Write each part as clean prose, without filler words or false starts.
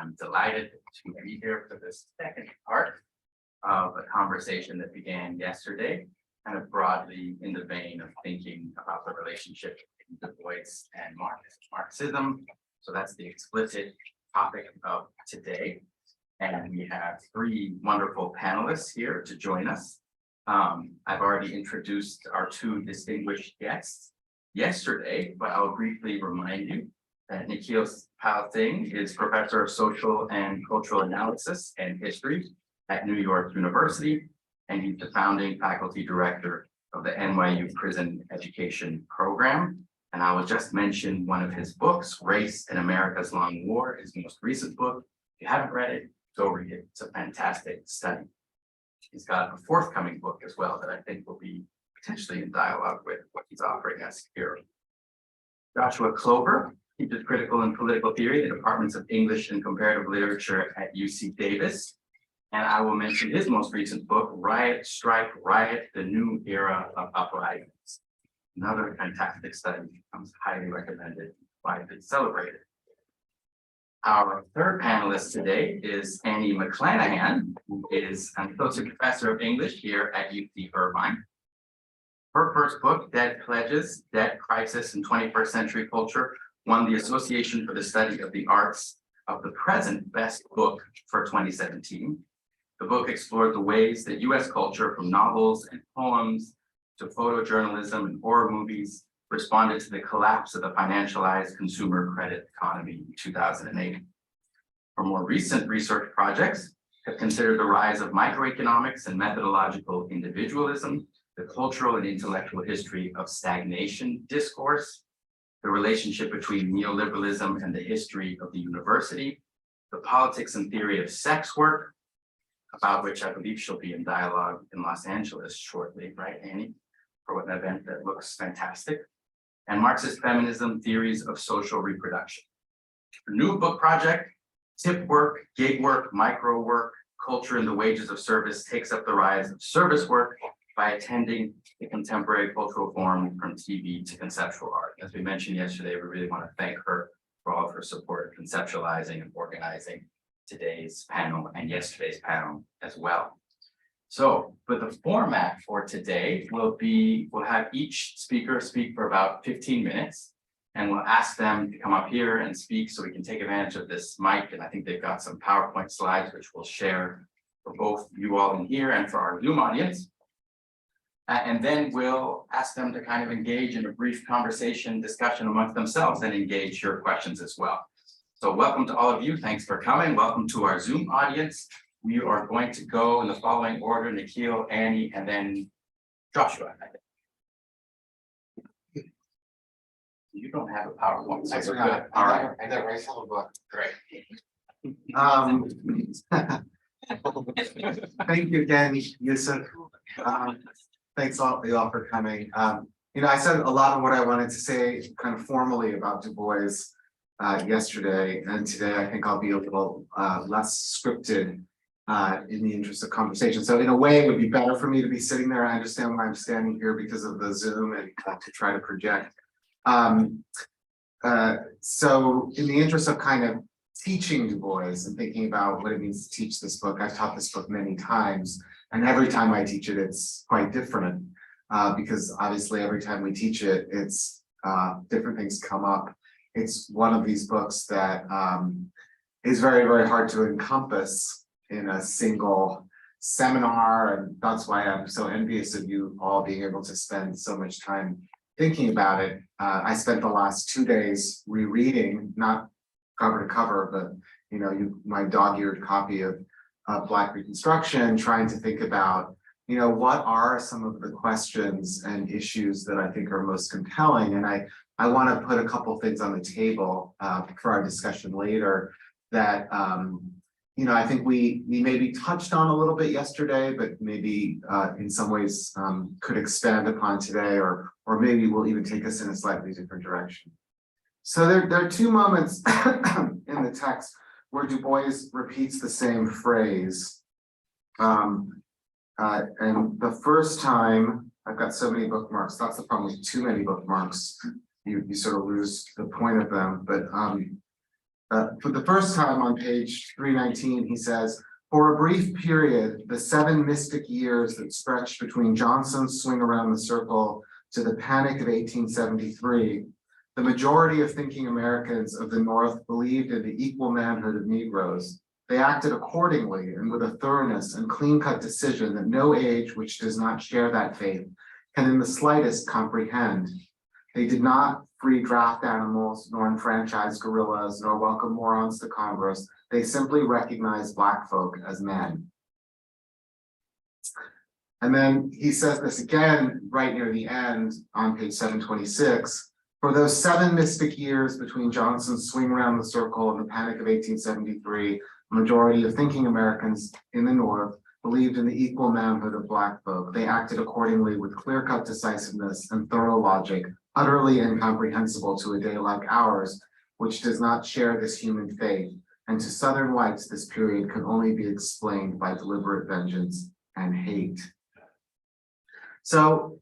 I'm delighted to be here for this second part of a conversation that began yesterday, kind of broadly in the vein of thinking about the relationship between Du Bois and Marxism. So that's the explicit topic of today. And we have three wonderful panelists here to join us. I've already introduced our two distinguished guests yesterday, but I'll briefly remind you that Nikhil Singh is Professor of Social and Cultural Analysis and History at New York University, and he's the founding faculty director of the NYU Prison Education Program. And I will just mention one of his books, Race and America's Long War, his most recent book. If you haven't read it, go read it. It's a fantastic study. He's got a forthcoming book as well that I think will be potentially in dialogue with what he's offering us here. Joshua Clover teaches critical and political theory in the departments of English and comparative literature at UC Davis. And I will mention his most recent book, Riot, Strike, Riot, The New Era of Uprisings. Another fantastic study, becomes highly recommended, widely celebrated. Our third panelist today is Annie McClanahan, who is an associate professor of English here at UC Irvine. Her first book, Dead Pledges, Debt Crisis in 21st Century Culture, won the Association for the Study of the Arts of the Present Best Book for 2017. The book explored the ways that US culture, from novels and poems to photojournalism and horror movies, responded to the collapse of the financialized consumer credit economy in 2008. For more recent research projects have considered the rise of microeconomics and methodological individualism, the cultural and intellectual history of stagnation discourse, the relationship between neoliberalism and the history of the university, the politics and theory of sex work, about which I believe she'll be in dialogue in Los Angeles shortly, right, Annie? For an event that looks fantastic. And Marxist feminism, theories of social reproduction. Her new book project, Tip Work, Gig Work, Micro Work, Culture and the Wages of Service, takes up the rise of service work by attending the contemporary cultural form from TV to conceptual art. As we mentioned yesterday, we really want to thank her for all of her support in conceptualizing and organizing today's panel and yesterday's panel as well. So for the format for today, we'll have each speaker speak for about 15 minutes, and we'll ask them to come up here and speak so we can take advantage of this mic. And I think they've got some PowerPoint slides, which we'll share for both you all in here and for our Zoom audience. And then we'll ask them to kind of engage in a brief conversation, discussion amongst themselves, and engage your questions as well. So welcome to all of you. Thanks for coming. Welcome to our Zoom audience. We are going to go in the following order: Nikhil, Annie, and then Joshua. You don't have a PowerPoint, so we're good. All right. I know, right? Book. Great. Thank you again, Yusuf. Thanks all for coming. I said a lot of what I wanted to say kind of formally about Du Bois yesterday, and today I think I'll be a little less scripted in the interest of conversation. So in a way, it would be better for me to be sitting there. I understand why I'm standing here because of the Zoom and to try to project. So in the interest of kind of teaching Du Bois and thinking about what it means to teach this book, I've taught this book many times, and every time I teach it, it's quite different because obviously every time we teach it, it's different things come up. It's one of these books that is very, very hard to encompass in a single seminar, and that's why I'm so envious of you all being able to spend so much time thinking about it. I spent the last 2 days rereading, not cover to cover, but my dog-eared copy of Black Reconstruction, trying to think about, what are some of the questions and issues that I think are most compelling. And I want to put a couple things on the table for our discussion later that I think we maybe touched on a little bit yesterday, but maybe in some ways could expand upon today, or maybe will even take us in a slightly different direction. So there are two moments in the text where Du Bois repeats the same phrase. And the first time, I've got so many bookmarks, that's the problem with too many bookmarks. You sort of lose the point of them, but For the first time on page 319, he says, for a brief period, the 7 mystic years that stretched between Johnson's swing around the circle to the Panic of 1873, the majority of thinking Americans of the North believed in the equal manhood of Negroes. They acted accordingly and with a thoroughness and clean-cut decision that no age which does not share that faith can in the slightest comprehend. They did not free draft animals, nor enfranchise guerrillas, nor welcome morons to Congress. They simply recognized Black folk as men. And then he says this again right near the end on page 726. For those 7 mystic years between Johnson's swing around the circle and the Panic of 1873, the majority of thinking Americans in the North believed in the equal manhood of Black folk. They acted accordingly with clear-cut decisiveness and thorough logic, utterly incomprehensible to a day like ours, which does not share this human faith. And to Southern whites, this period can only be explained by deliberate vengeance and hate. So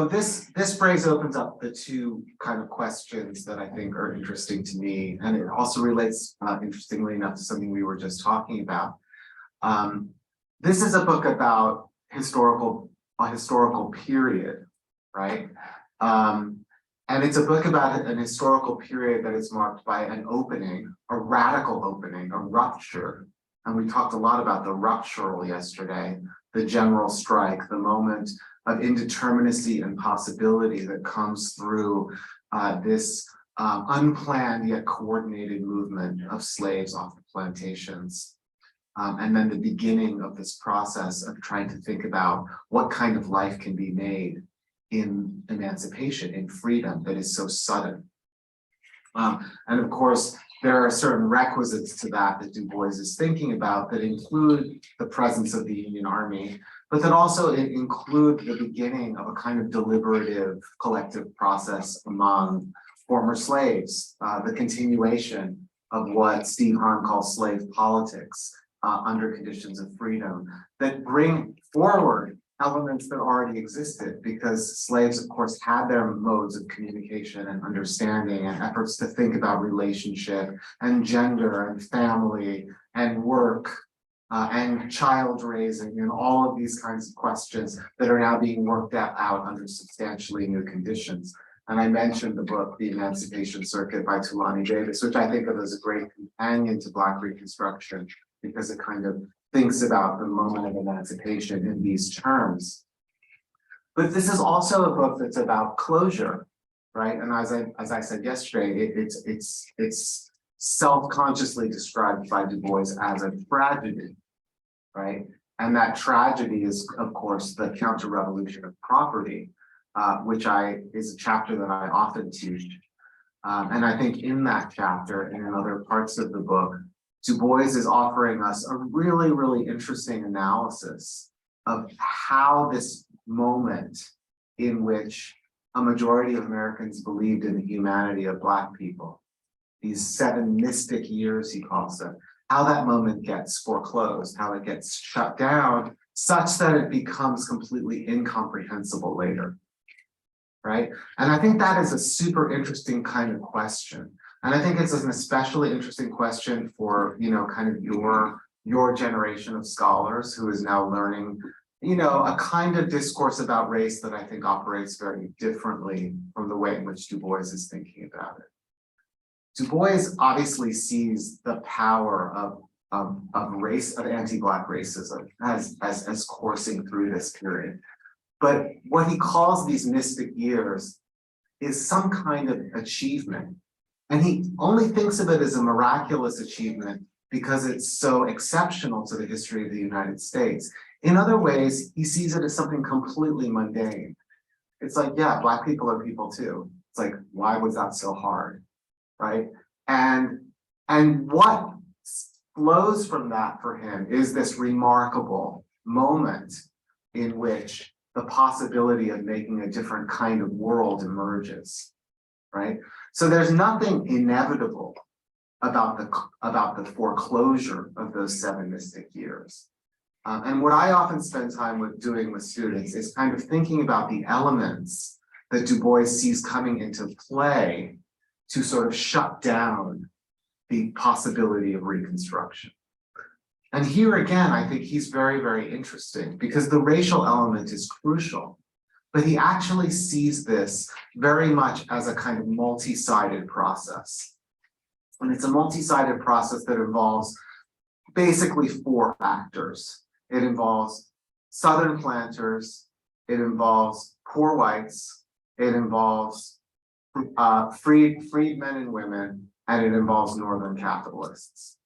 this phrase opens up the 2 kind of questions that I think are interesting to me, and it also relates, interestingly enough, to something we were just talking about. This is a book about a historical period, right? And it's a book about an historical period that is marked by an opening, a radical opening, a rupture. And we talked a lot about the ruptural yesterday, the general strike, the moment of indeterminacy and possibility that comes through this unplanned yet coordinated movement of slaves off the plantations. And then the beginning of this process of trying to think about what kind of life can be made in emancipation, in freedom that is so sudden. And of course, there are certain requisites to that Du Bois is thinking about that include the presence of the Union Army, but that also include the beginning of a kind of deliberative collective process among former slaves, the continuation of what Steve Hahn calls slave politics under conditions of freedom that bring forward elements that already existed, because slaves, of course, had their modes of communication and understanding and efforts to think about relationship and gender and family and work and child raising and all of these kinds of questions that are now being worked out under substantially new conditions. And I mentioned the book, The Emancipation Circuit by Tulani Davis, which I think of as a great companion to Black Reconstruction, because it kind of thinks about the moment of emancipation in these terms. But this is also a book that's about closure, right? And as I said yesterday, it's self-consciously described by Du Bois as a tragedy, right? And that tragedy is, of course, the counter-revolution of property, which is a chapter that I often teach. And I think in that chapter and in other parts of the book, Du Bois is offering us a really, really interesting analysis of how this moment in which a majority of Americans believed in the humanity of Black people, these 7 mystic years, he calls them, how that moment gets foreclosed, how it gets shut down, such that it becomes completely incomprehensible later, right? And I think that is a super interesting kind of question. And I think it's an especially interesting question for, kind of your generation of scholars who is now learning, a kind of discourse about race that I think operates very differently from the way in which Du Bois is thinking about it. Du Bois obviously sees the power of anti-Black racism as coursing through this period. But what he calls these mystic years is some kind of achievement. And he only thinks of it as a miraculous achievement because it's so exceptional to the history of the United States. In other ways, he sees it as something completely mundane. It's like, yeah, Black people are people too. It's like, why was that so hard, right? And what flows from that for him is this remarkable moment in which the possibility of making a different kind of world emerges, right? So there's nothing inevitable about the foreclosure of those 7 mystic years. And what I often spend time doing with students is kind of thinking about the elements that Du Bois sees coming into play to sort of shut down the possibility of Reconstruction. And here again, I think he's very, very interesting because the racial element is crucial, but he actually sees this very much as a kind of multi-sided process. And it's a multi-sided process that involves basically four factors. It involves Southern planters, it involves poor whites, it involves freedmen and women, and it involves Northern capitalists.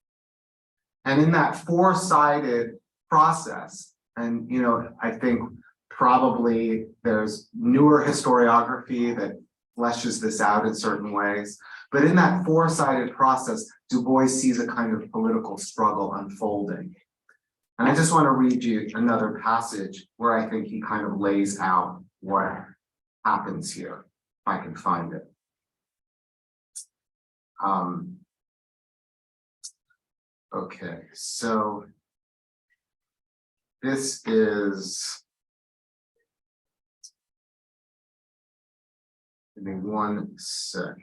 And in that four-sided process, and I think probably there's newer historiography that fleshes this out in certain ways, but in that four-sided process, Du Bois sees a kind of political struggle unfolding. And I just want to read you another passage where I think he kind of lays out what happens here, if I can find it. Okay, so this is, give me one sec.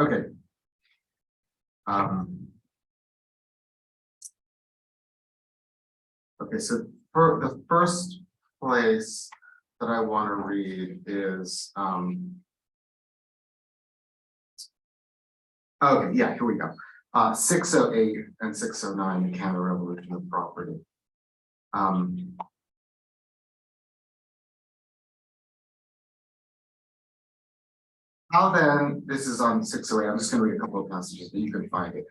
Okay. Okay, so for the first place that I want to read is okay, yeah, here we go. 608 and 609, the counter-revolution of property. How then, this is on 608, I'm just going to read a couple of passages, but you can find it.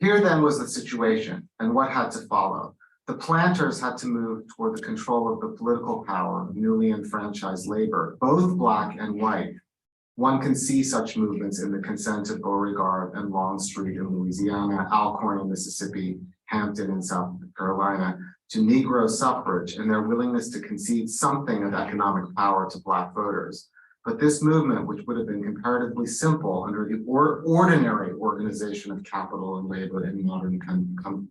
Here then was the situation and what had to follow. The planters had to move toward the control of the political power of newly enfranchised labor, both black and white. One can see such movements in the consent of Beauregard and Longstreet in Louisiana, Alcorn in Mississippi, Hampton in South Carolina, to Negro suffrage and their willingness to concede something of economic power to black voters. But this movement, which would have been comparatively simple under the ordinary organization of capital and labor in modern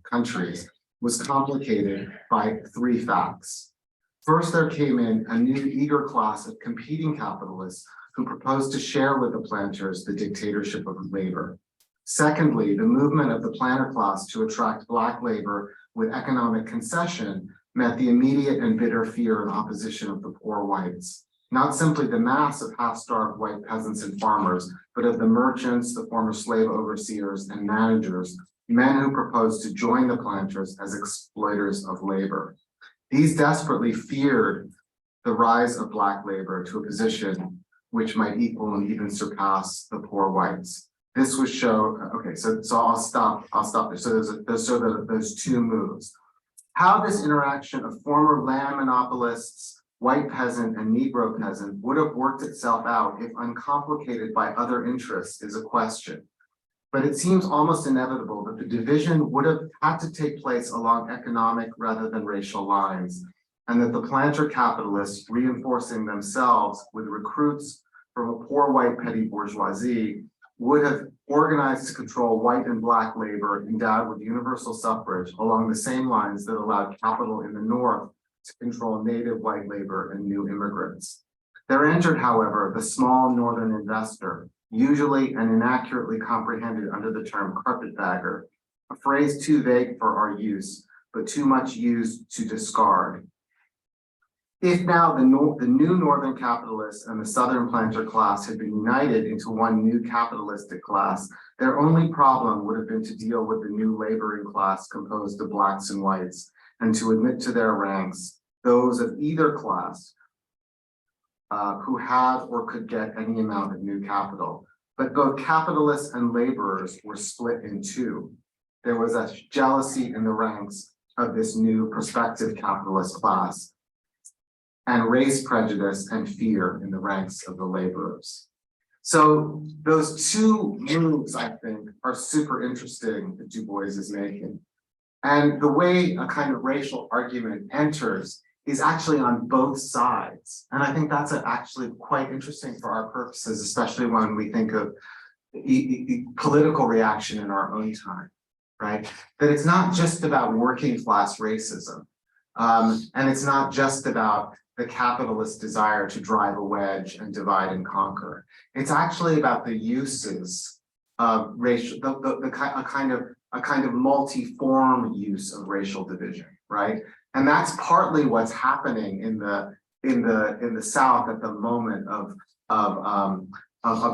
countries, was complicated by three facts. First, there came in a new eager class of competing capitalists who proposed to share with the planters the dictatorship of labor. Secondly, the movement of the planter class to attract black labor with economic concession met the immediate and bitter fear and opposition of the poor whites. Not simply the mass of half-starved white peasants and farmers, but of the merchants, the former slave overseers and managers, men who proposed to join the planters as exploiters of labor. These desperately feared the rise of black labor to a position which might equal and even surpass the poor whites. This was okay, so I'll stop there. So those two moves. How this interaction of former land monopolists, white peasant and Negro peasant would have worked itself out if uncomplicated by other interests is a question. But it seems almost inevitable that the division would have had to take place along economic rather than racial lines, and that the planter capitalists, reinforcing themselves with recruits from a poor white petty bourgeoisie, would have organized to control white and black labor endowed with universal suffrage along the same lines that allowed capital in the North to control native white labor and new immigrants. There entered, however, the small Northern investor, usually and inaccurately comprehended under the term carpetbagger, a phrase too vague for our use, but too much used to discard. If now the new Northern capitalists and the Southern planter class had been united into one new capitalistic class, their only problem would have been to deal with the new laboring class composed of blacks and whites, and to admit to their ranks those of either class who had or could get any amount of new capital. But both capitalists and laborers were split in two. There was a jealousy in the ranks of this new prospective capitalist class, and race prejudice and fear in the ranks of the laborers. So those two moves, I think, are super interesting that Du Bois is making. And the way a kind of racial argument enters is actually on both sides. And I think that's actually quite interesting for our purposes, especially when we think of political reaction in our own time, right? That it's not just about working class racism. And it's not just about the capitalist desire to drive a wedge and divide and conquer. It's actually about the uses of racial, a kind of multi-form use of racial division, right? And that's partly what's happening in the South at the moment of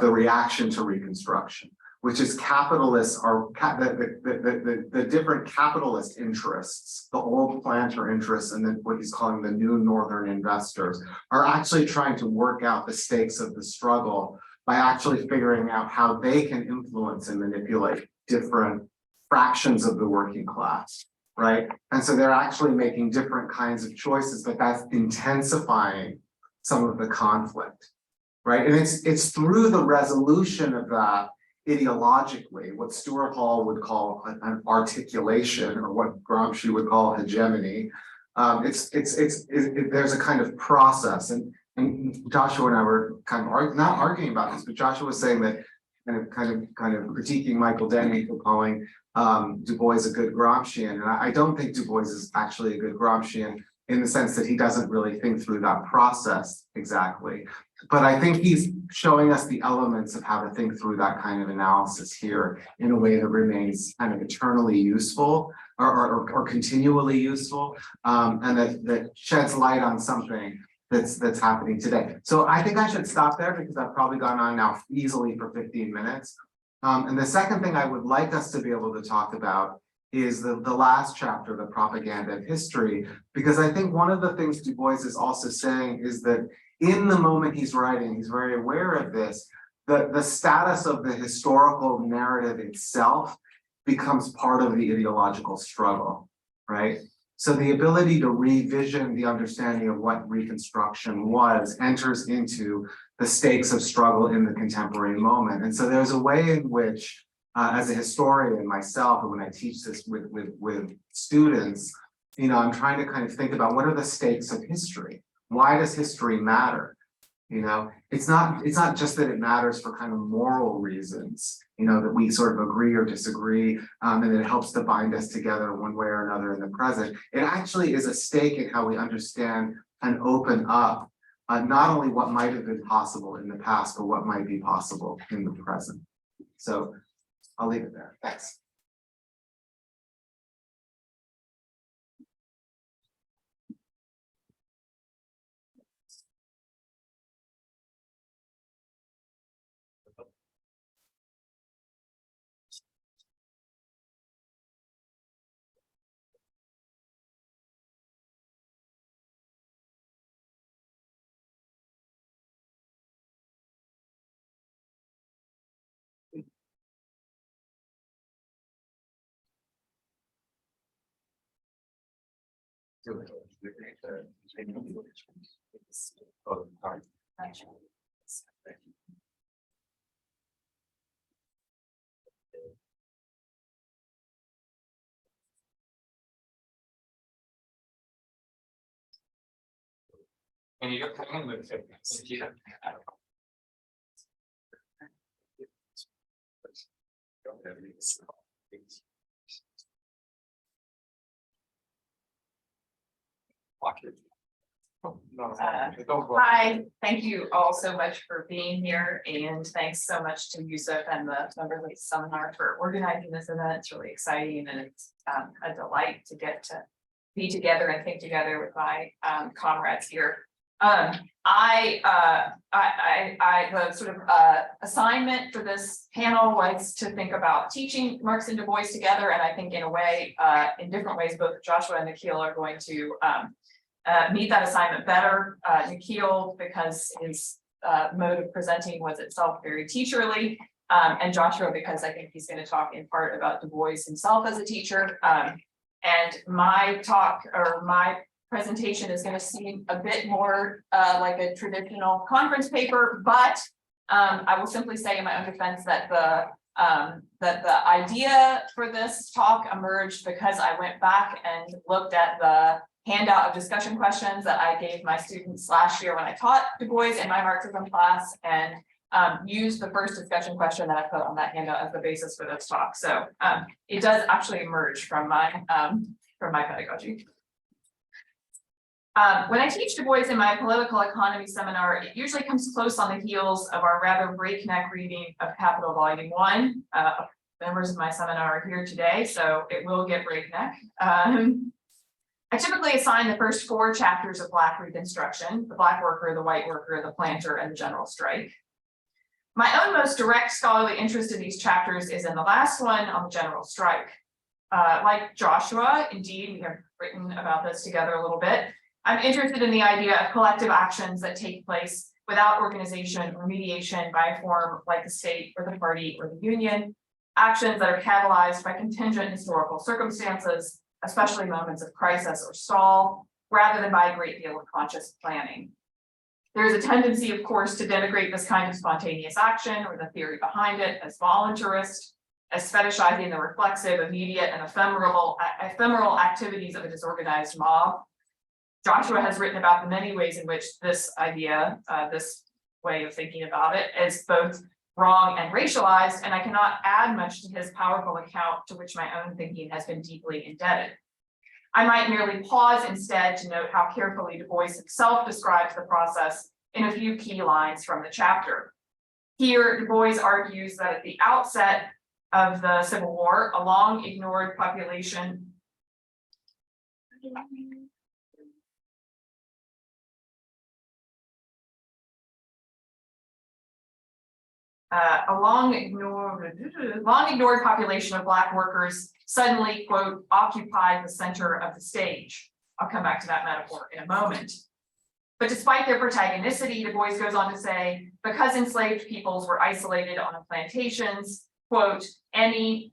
the reaction to Reconstruction, which is capitalists are the different capitalist interests, the old planter interests, and then what he's calling the new northern investors are actually trying to work out the stakes of the struggle by actually figuring out how they can influence and manipulate different fractions of the working class, right? And so they're actually making different kinds of choices, but that's intensifying some of the conflict, right? And it's through the resolution of that ideologically, what Stuart Hall would call an articulation, or what Gramsci would call hegemony. There's a kind of process, and Joshua and I were kind of not arguing about this, but Joshua was saying that kind of critiquing Michael Denny for calling Du Bois a good Gramscian, and I don't think Du Bois is actually a good Gramscian in the sense that he doesn't really think through that process exactly. But I think he's showing us the elements of how to think through that kind of analysis here in a way that remains kind of eternally useful or continually useful, and that sheds light on something that's happening today. So I think I should stop there because I've probably gone on now easily for 15 minutes. And the second thing I would like us to be able to talk about is the last chapter, the propaganda of history, because I think one of the things Du Bois is also saying is that in the moment he's writing, he's very aware of this, the status of the historical narrative itself becomes part of the ideological struggle, right? So the ability to revision the understanding of what Reconstruction was enters into the stakes of struggle in the contemporary moment. And so there's a way in which, as a historian myself, and when I teach this with students, I'm trying to kind of think about what are the stakes of history? Why does history matter? It's not just that it matters for kind of moral reasons, that we sort of agree or disagree, and it helps to bind us together one way or another in the present. It actually is a stake in how we understand and open up not only what might have been possible in the past, but what might be possible in the present. So I'll leave it there. Thanks. And you're coming with it. Hi, thank you all so much for being here, and thanks so much to Yusuf and the members of the seminar for organizing this event. It's really exciting, and it's a delight to get to be together and think together with my comrades here. The sort of assignment for this panel was to think about teaching Marx and Du Bois together, and I think in a way, in different ways, both Joshua and Nikhil are going to meet that assignment better. Nikhil, because his mode of presenting was itself very teacherly, and Joshua, because I think he's going to talk in part about Du Bois himself as a teacher. And my talk, or my presentation, is going to seem a bit more like a traditional conference paper, but I will simply say in my own defense that the idea for this talk emerged because I went back and looked at the handout of discussion questions that I gave my students last year when I taught Du Bois in my Marxism class, and used the first discussion question that I put on that handout as the basis for this talk. So it does actually emerge from my pedagogy. When I teach Du Bois in my political economy seminar, it usually comes close on the heels of our rather breakneck reading of Capital Volume 1. Members of my seminar are here today, so it will get breakneck. I typically assign the first 4 chapters of Black Reconstruction: the Black worker, the white worker, the planter, and the general strike. My own most direct scholarly interest in these chapters is in the last one on the general strike. Like Joshua, indeed, we have written about this together a little bit. I'm interested in the idea of collective actions that take place without organization or mediation by a form like the state or the party or the union, actions that are catalyzed by contingent historical circumstances, especially moments of crisis or stall, rather than by a great deal of conscious planning. There is a tendency, of course, to denigrate this kind of spontaneous action or the theory behind it as voluntarist, as fetishizing the reflexive, immediate, and ephemeral activities of a disorganized mob. Joshua has written about the many ways in which this idea, this way of thinking about it, is both wrong and racialized, and I cannot add much to his powerful account, to which my own thinking has been deeply indebted. I might merely pause instead to note how carefully Du Bois himself describes the process in a few key lines from the chapter. Here, Du Bois argues that at the outset of the Civil War, a long ignored population long ignored population of Black workers suddenly, quote, occupied the center of the stage. I'll come back to that metaphor in a moment. But despite their protagonicity, Du Bois goes on to say, because enslaved peoples were isolated on the plantations, quote, any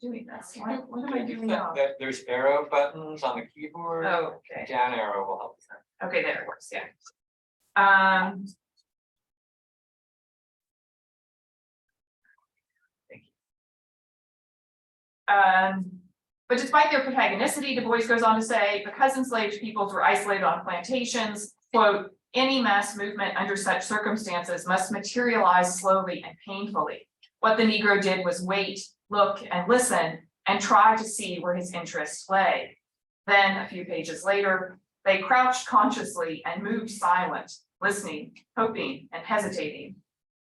doing this. What am I doing now? There's arrow buttons on the keyboard. Oh, okay. Down arrow will help. Okay, there it works. Yeah. But despite their protagonicity, Du Bois goes on to say, because enslaved peoples were isolated on plantations, quote, any mass movement under such circumstances must materialize slowly and painfully. What the Negro did was wait, look, and listen, and try to see where his interests lay. Then, a few pages later, they crouched consciously and moved silent, listening, hoping, and hesitating.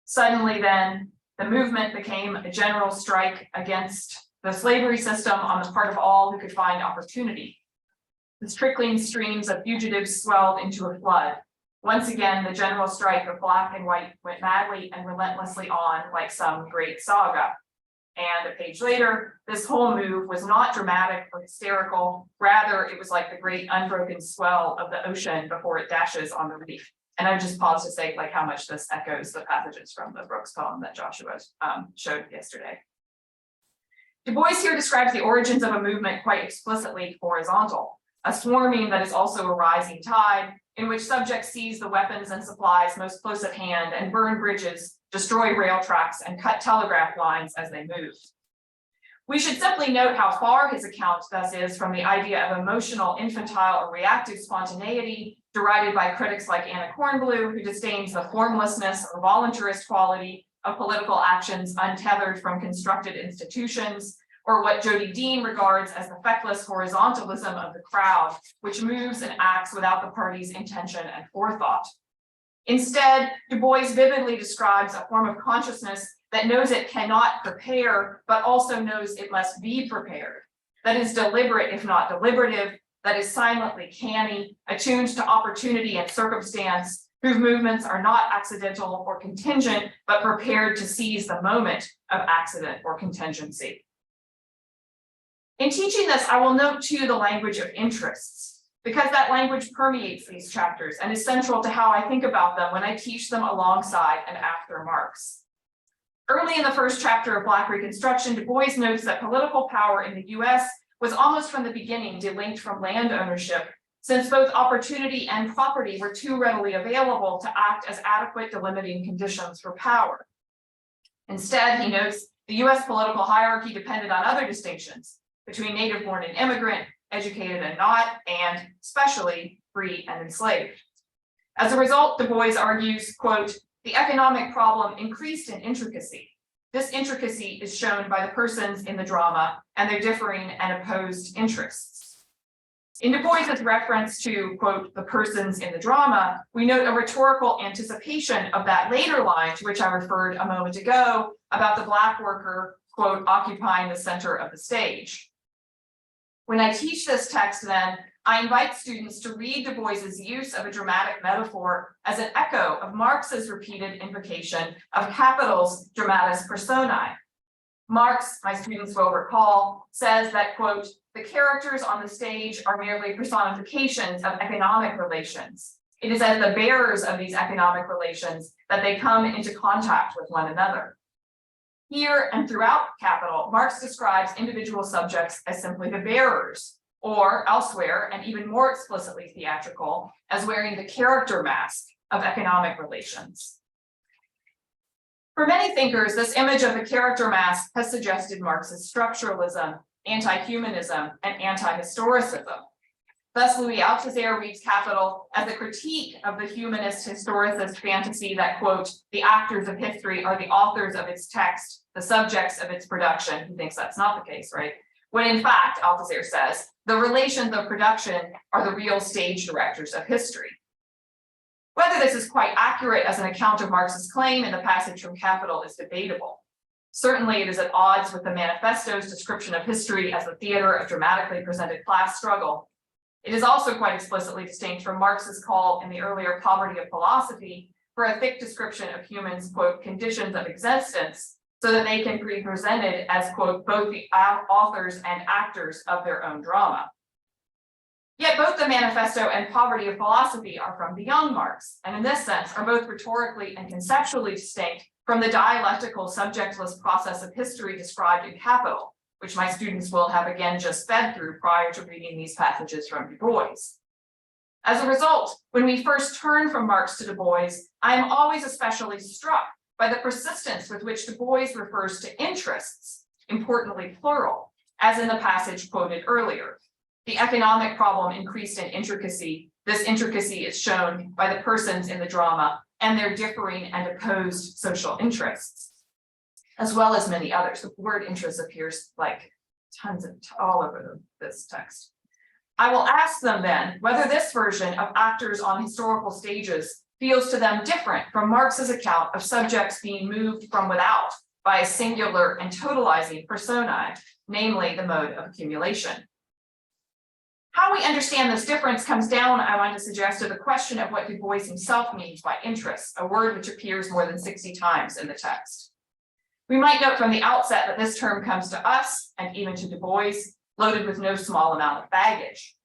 Suddenly then, the movement became a general strike against the slavery system on the part of all who could find opportunity. The trickling streams of fugitives swelled into a flood. Once again, the general strike of Black and white went madly and relentlessly on like some great saga. And a page later, this whole move was not dramatic or hysterical. Rather, it was like the great unbroken swell of the ocean before it dashes on the reef. And I just pause to say like how much this echoes the passages from the Brooks poem that Joshua showed yesterday. Du Bois here describes the origins of a movement quite explicitly horizontal, a swarming that is also a rising tide, in which subjects seize the weapons and supplies most close at hand and burn bridges, destroy rail tracks, and cut telegraph lines as they move. We should simply note how far his account thus is from the idea of emotional, infantile, or reactive spontaneity derided by critics like Anna Kornblue, who disdains the formlessness or voluntarist quality of political actions untethered from constructed institutions, or what Jody Dean regards as the feckless horizontalism of the crowd, which moves and acts without the party's intention and forethought. Instead, Du Bois vividly describes a form of consciousness that knows it cannot prepare, but also knows it must be prepared, that is deliberate if not deliberative, that is silently canny, attuned to opportunity and circumstance, whose movements are not accidental or contingent, but prepared to seize the moment of accident or contingency. In teaching this, I will note too the language of interests, because that language permeates these chapters and is central to how I think about them when I teach them alongside and after Marx. Early in the first chapter of Black Reconstruction, Du Bois notes that political power in the US was almost from the beginning delinked from land ownership, since both opportunity and property were too readily available to act as adequate delimiting conditions for power. Instead, he notes the US political hierarchy depended on other distinctions between native-born and immigrant, educated and not, and especially free and enslaved. As a result, Du Bois argues, quote, the economic problem increased in intricacy. This intricacy is shown by the persons in the drama and their differing and opposed interests. In Du Bois's reference to, quote, the persons in the drama, we note a rhetorical anticipation of that later line to which I referred a moment ago about the Black worker, quote, occupying the center of the stage. When I teach this text, then, I invite students to read Du Bois's use of a dramatic metaphor as an echo of Marx's repeated invocation of capital's dramatis personae. Marx, my students will recall, says that, quote, the characters on the stage are merely personifications of economic relations. It is as the bearers of these economic relations that they come into contact with one another. Here and throughout Capital, Marx describes individual subjects as simply the bearers, or elsewhere, and even more explicitly theatrical, as wearing the character mask of economic relations. For many thinkers, this image of the character mask has suggested Marxist structuralism, anti-humanism, and anti-historicism. Thus, Louis Althusser reads Capital as a critique of the humanist historicist fantasy that, quote, the actors of history are the authors of its text, the subjects of its production. He thinks that's not the case, right? When in fact, Althusser says, the relations of production are the real stage directors of history. Whether this is quite accurate as an account of Marx's claim in the passage from Capital is debatable. Certainly, it is at odds with the manifesto's description of history as the theater of dramatically presented class struggle. It is also quite explicitly distinct from Marx's call in the earlier Poverty of Philosophy for a thick description of humans', quote, conditions of existence, so that they can be presented as, quote, both the authors and actors of their own drama. Yet both the manifesto and Poverty of Philosophy are from the young Marx, and in this sense are both rhetorically and conceptually distinct from the dialectical subjectless process of history described in Capital, which my students will have again just sped through prior to reading these passages from Du Bois. As a result, when we first turn from Marx to Du Bois, I am always especially struck by the persistence with which Du Bois refers to interests, importantly plural, as in the passage quoted earlier. The economic problem increased in intricacy. This intricacy is shown by the persons in the drama and their differing and opposed social interests, as well as many others. The word interest appears like tons of all over this text. I will ask them then whether this version of actors on historical stages feels to them different from Marx's account of subjects being moved from without by a singular and totalizing personae, namely the mode of accumulation. How we understand this difference comes down, I want to suggest, to the question of what Du Bois himself means by interest, a word which appears more than 60 times in the text. We might note from the outset that this term comes to us, and even to Du Bois, loaded with no small amount of baggage.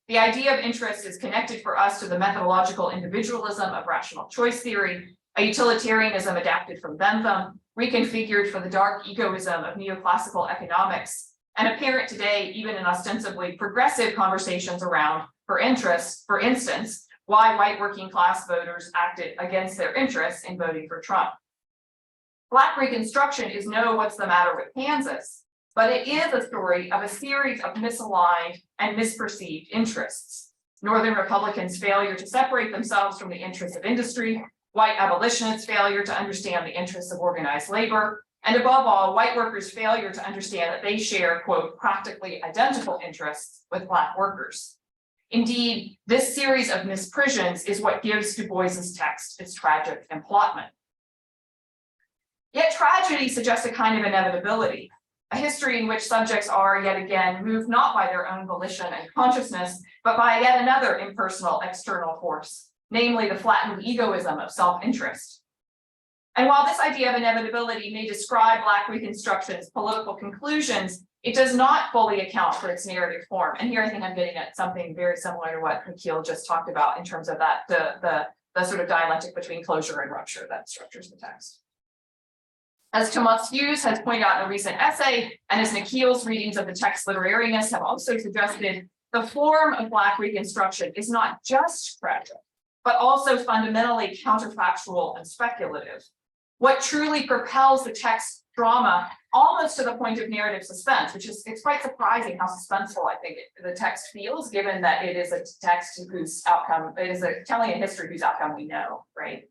The idea of interest is connected for us to the methodological individualism of rational choice theory, a utilitarianism adapted from Bentham, reconfigured for the dark egoism of neoclassical economics, and apparent today even in ostensibly progressive conversations around, for instance, why white working class voters acted against their interests in voting for Trump. Black Reconstruction is no what's the matter with Kansas, but it is a story of a series of misaligned and misperceived interests. Northern Republicans' failure to separate themselves from the interests of industry, white abolitionists' failure to understand the interests of organized labor, and above all, white workers' failure to understand that they share, quote, practically identical interests with Black workers. Indeed, this series of misprisions is what gives Du Bois's text its tragic emplotment. Yet tragedy suggests a kind of inevitability, a history in which subjects are, yet again, moved not by their own volition and consciousness, but by yet another impersonal external force, namely the flattened egoism of self-interest. And while this idea of inevitability may describe Black Reconstruction's political conclusions, it does not fully account for its narrative form. And here I think I'm getting at something very similar to what Nikhil just talked about in terms of that, the sort of dialectic between closure and rupture that structures the text. As Thomas Hughes has pointed out in a recent essay, and as Nikhil's readings of the text literariness have also suggested, the form of Black Reconstruction is not just tragic, but also fundamentally counterfactual and speculative. What truly propels the text drama almost to the point of narrative suspense, which is, it's quite surprising how suspenseful I think the text feels, given that it is a text whose outcome, it is telling a history whose outcome we know, right?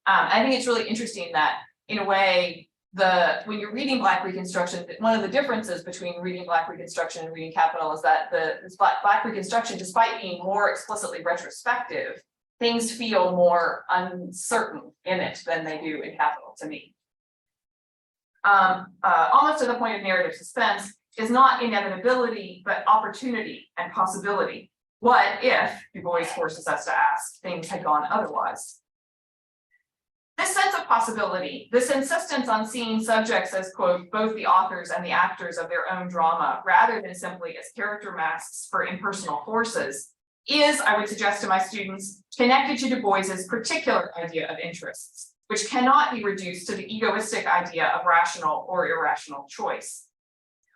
I think it's really interesting that, in a way, when you're reading Black Reconstruction, one of the differences between reading Black Reconstruction and reading Capital is that this Black Reconstruction, despite being more explicitly retrospective, things feel more uncertain in it than they do in Capital, to me. Almost to the point of narrative suspense is not inevitability, but opportunity and possibility. What if, Du Bois forces us to ask, things had gone otherwise? This sense of possibility, this insistence on seeing subjects as, quote, both the authors and the actors of their own drama, rather than simply as character masks for impersonal forces, is, I would suggest to my students, connected to Du Bois's particular idea of interests, which cannot be reduced to the egoistic idea of rational or irrational choice.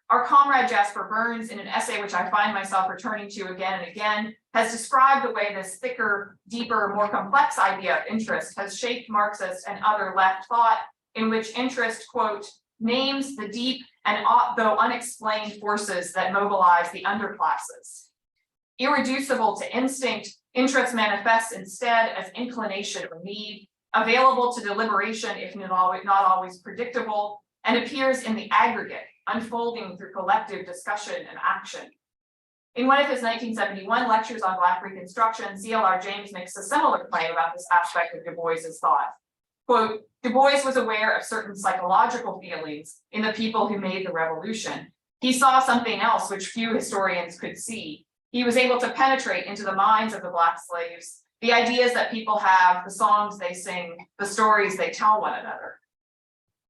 Our comrade Jasper Burns, in an essay which I find myself returning to again and again, has described the way this thicker, deeper, more complex idea of interest has shaped Marxist and other left thought, in which interest, quote, names the deep and though unexplained forces that mobilize the underclasses. Irreducible to instinct, interest manifests instead as inclination or need, available to deliberation if not always predictable, and appears in the aggregate, unfolding through collective discussion and action. In one of his 1971 lectures on Black Reconstruction, CLR James makes a similar claim about this aspect of Du Bois's thought. Quote, Du Bois was aware of certain psychological feelings in the people who made the revolution. He saw something else which few historians could see. He was able to penetrate into the minds of the Black slaves, the ideas that people have, the songs they sing, the stories they tell one another.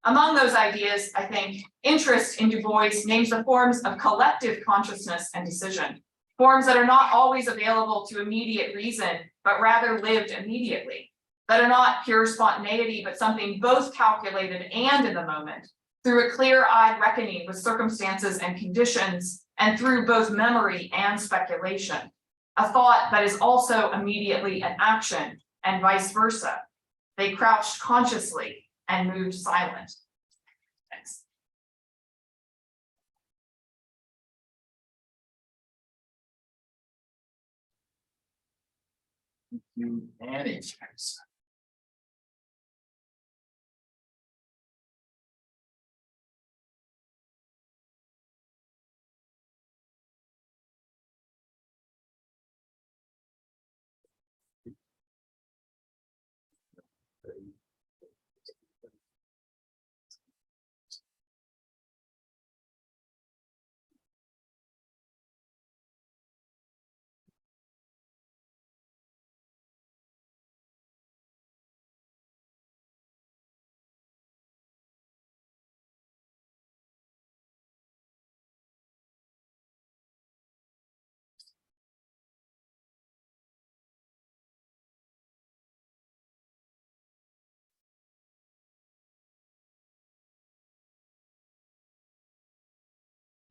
Among those ideas, I think, interest in Du Bois names the forms of collective consciousness and decision, forms that are not always available to immediate reason, but rather lived immediately, that are not pure spontaneity, but something both calculated and in the moment, through a clear-eyed reckoning with circumstances and conditions, and through both memory and speculation, a thought that is also immediately an action, and vice versa. They crouched consciously and moved silent. Thanks. Any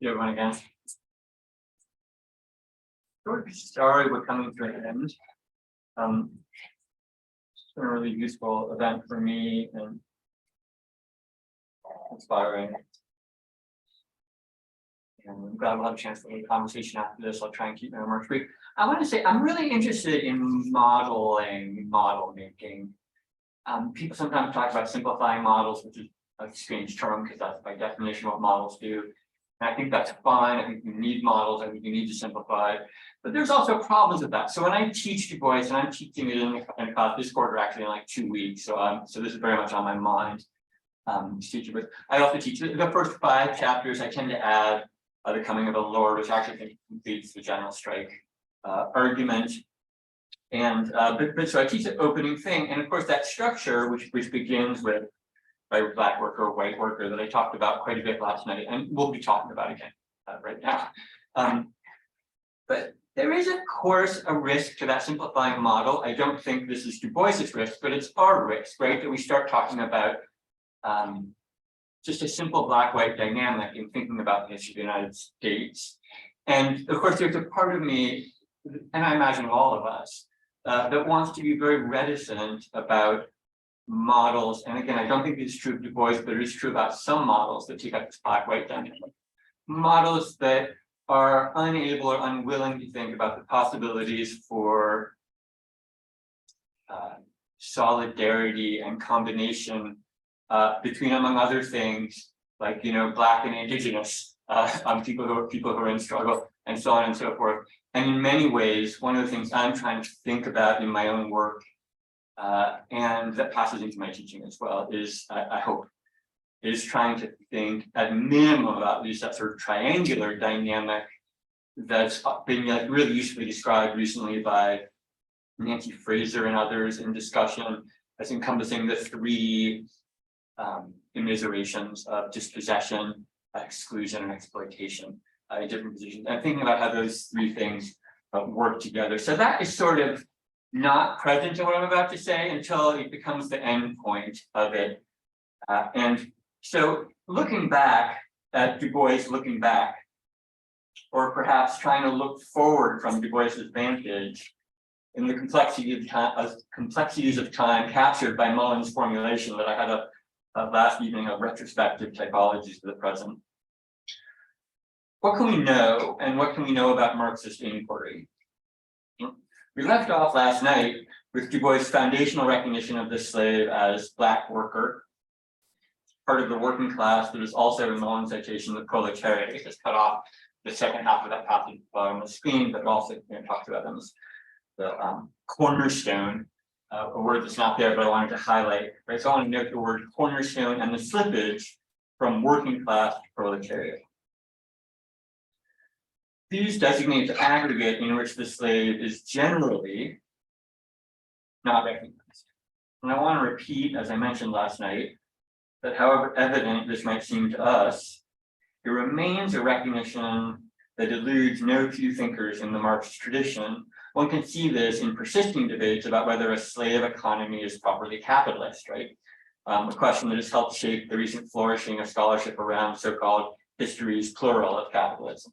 everyone again. Sorry, we're coming to an end. It's been a really useful event for me and inspiring. And I'm glad we'll have a chance for a conversation after this. I'll try and keep my remarks brief. I want to say I'm really interested in model making. People sometimes talk about simplifying models, which is a strange term because that's by definition what models do. And I think that's fine. I think you need models. I think you need to simplify. But there's also problems with that. So when I teach Du Bois, and I'm teaching it in class this quarter, actually in like 2 weeks. So this is very much on my mind. I also teach the first 5 chapters. I tend to add the coming of the Lord, which actually I think completes the general strike argument. And but so I teach the opening thing, and of course that structure, which begins with by black worker, white worker, that I talked about quite a bit last night, and we'll be talking about again right now. But there is, of course, a risk to that simplifying model. I don't think this is Du Bois's risk, but it's our risk, right? That we start talking about just a simple black-white dynamic in thinking about the history of the United States. And of course, there's a part of me, and I imagine all of us, that wants to be very reticent about models. And again, I don't think it's true of Du Bois, but it is true about some models that take up this black-white dynamic. Models that are unable or unwilling to think about the possibilities for solidarity and combination between, among other things, like, Black and Indigenous people who are in struggle, and so on and so forth. And in many ways, one of the things I'm trying to think about in my own work, and that passes into my teaching as well, is I hope is trying to think at minimum about at least that sort of triangular dynamic that's been really usefully described recently by Nancy Fraser and others in discussion as encompassing the three immiserations of dispossession, exclusion, and exploitation in different positions. And thinking about how those three things work together. So that is sort of not present in what I'm about to say until it becomes the end point of it. And so looking back at Du Bois, looking back, or perhaps trying to look forward from Du Bois's vantage in the complexities of time captured by Mullen's formulation that I had a last evening of retrospective typologies to the present. What can we know, and what can we know about Marxist inquiry? We left off last night with Du Bois' foundational recognition of the slave as Black worker, part of the working class that is also in Mullen's citation, the proletariat. It just cut off the second half of that passage on the screen, but also talked about them as the cornerstone, a word that's not there, but I wanted to highlight. Right, so I want to note the word cornerstone and the slippage from working class to proletariat. These designate the aggregate in which the slave is generally not recognized. And I want to repeat, as I mentioned last night, that however evident this might seem to us, it remains a recognition that eludes no few thinkers in the Marxist tradition. One can see this in persisting debates about whether a slave economy is properly capitalist, right? A question that has helped shape the recent flourishing of scholarship around so-called history's plural of capitalism.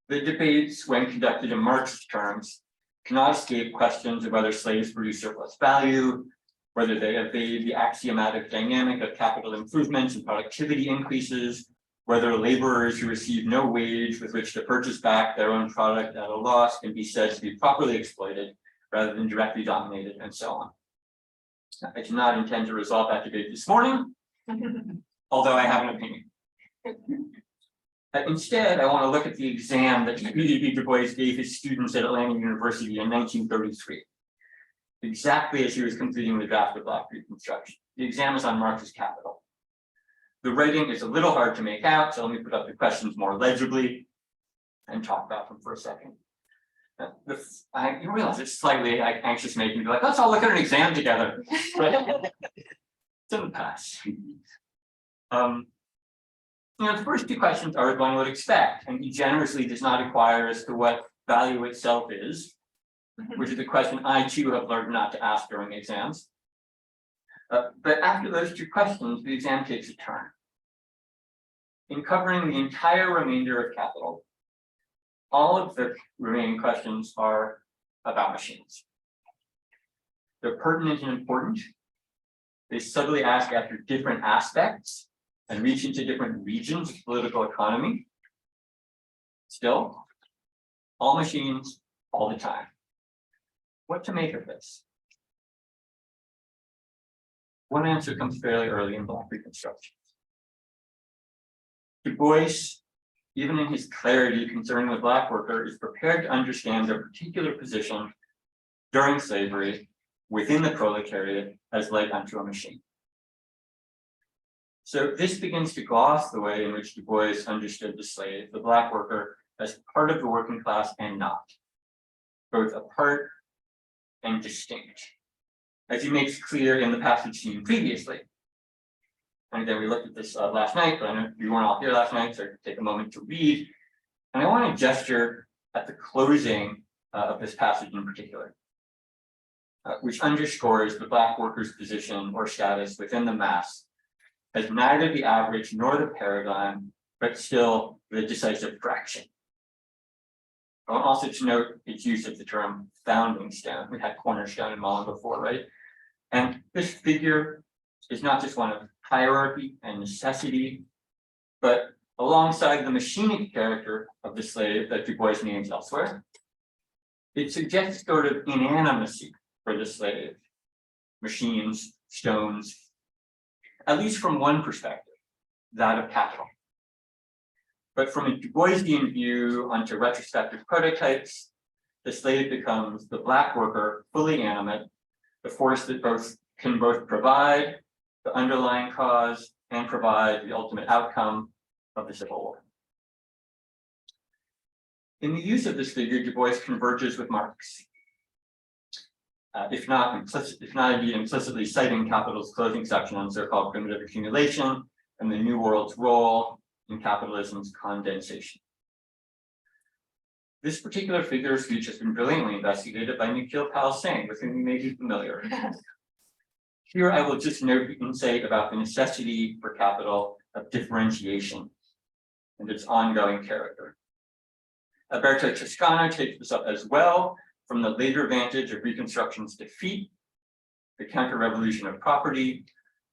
The debates, when conducted in Marxist terms, cannot escape questions of whether slaves produce surplus value, whether they evade the axiomatic dynamic of capital improvements and productivity increases, whether laborers who receive no wage with which to purchase back their own product at a loss can be said to be properly exploited rather than directly dominated, and so on. I do not intend to resolve that debate this morning, although I have an opinion. Instead, I want to look at the exam that W.E.B. Du Bois gave his students at Atlanta University in 1933, exactly as he was completing the draft of Black Reconstruction. The exam is on Marx's Capital. The writing is a little hard to make out, so let me put up the questions more legibly and talk about them for a second. I realize it's slightly anxious making me be like, let's all look at an exam together. But it doesn't pass. The first two questions are as one would expect, and he generously does not inquire as to what value itself is, which is a question I too have learned not to ask during exams. But after those two questions, the exam takes a turn. In covering the entire remainder of Capital, all of the remaining questions are about machines. They're pertinent and important. They subtly ask after different aspects and reach into different regions of political economy. Still, all machines, all the time. What to make of this? One answer comes fairly early in Black Reconstruction. Du Bois, even in his clarity concerning the Black worker, is prepared to understand their particular position during slavery within the proletariat as like unto a machine. So this begins to gloss the way in which Du Bois understood the slave, the Black worker, as part of the working class and not, both apart and distinct, as he makes clear in the passage seen previously. And again, we looked at this last night, but I know you weren't all here last night, so take a moment to read. And I want to gesture at the closing of this passage in particular, which underscores the Black worker's position or status within the mass as neither the average nor the paradigm, but still the decisive fraction. I want also to note its use of the term founding stone. We had cornerstone in Mullen before, right? And this figure is not just one of hierarchy and necessity, but alongside the machinic character of the slave that Du Bois names elsewhere, it suggests sort of inanimacy for the slave, machines, stones, at least from one perspective, that of capital. But from a Du Boisian view onto retrospective prototypes, the slave becomes the black worker, fully animate, the force that can both provide the underlying cause and provide the ultimate outcome of the Civil War. In the use of this figure, Du Bois converges with Marx, if not indeed implicitly citing Capital's closing section on so-called primitive accumulation and the New World's role in capitalism's condensation. This particular figure's speech has been brilliantly investigated by Nikhil Singh, with whom you may be familiar. Here I will just note and say about the necessity for capital of differentiation and its ongoing character. Alberto Toscano takes this up as well from the later vantage of Reconstruction's defeat, the counter-revolution of property,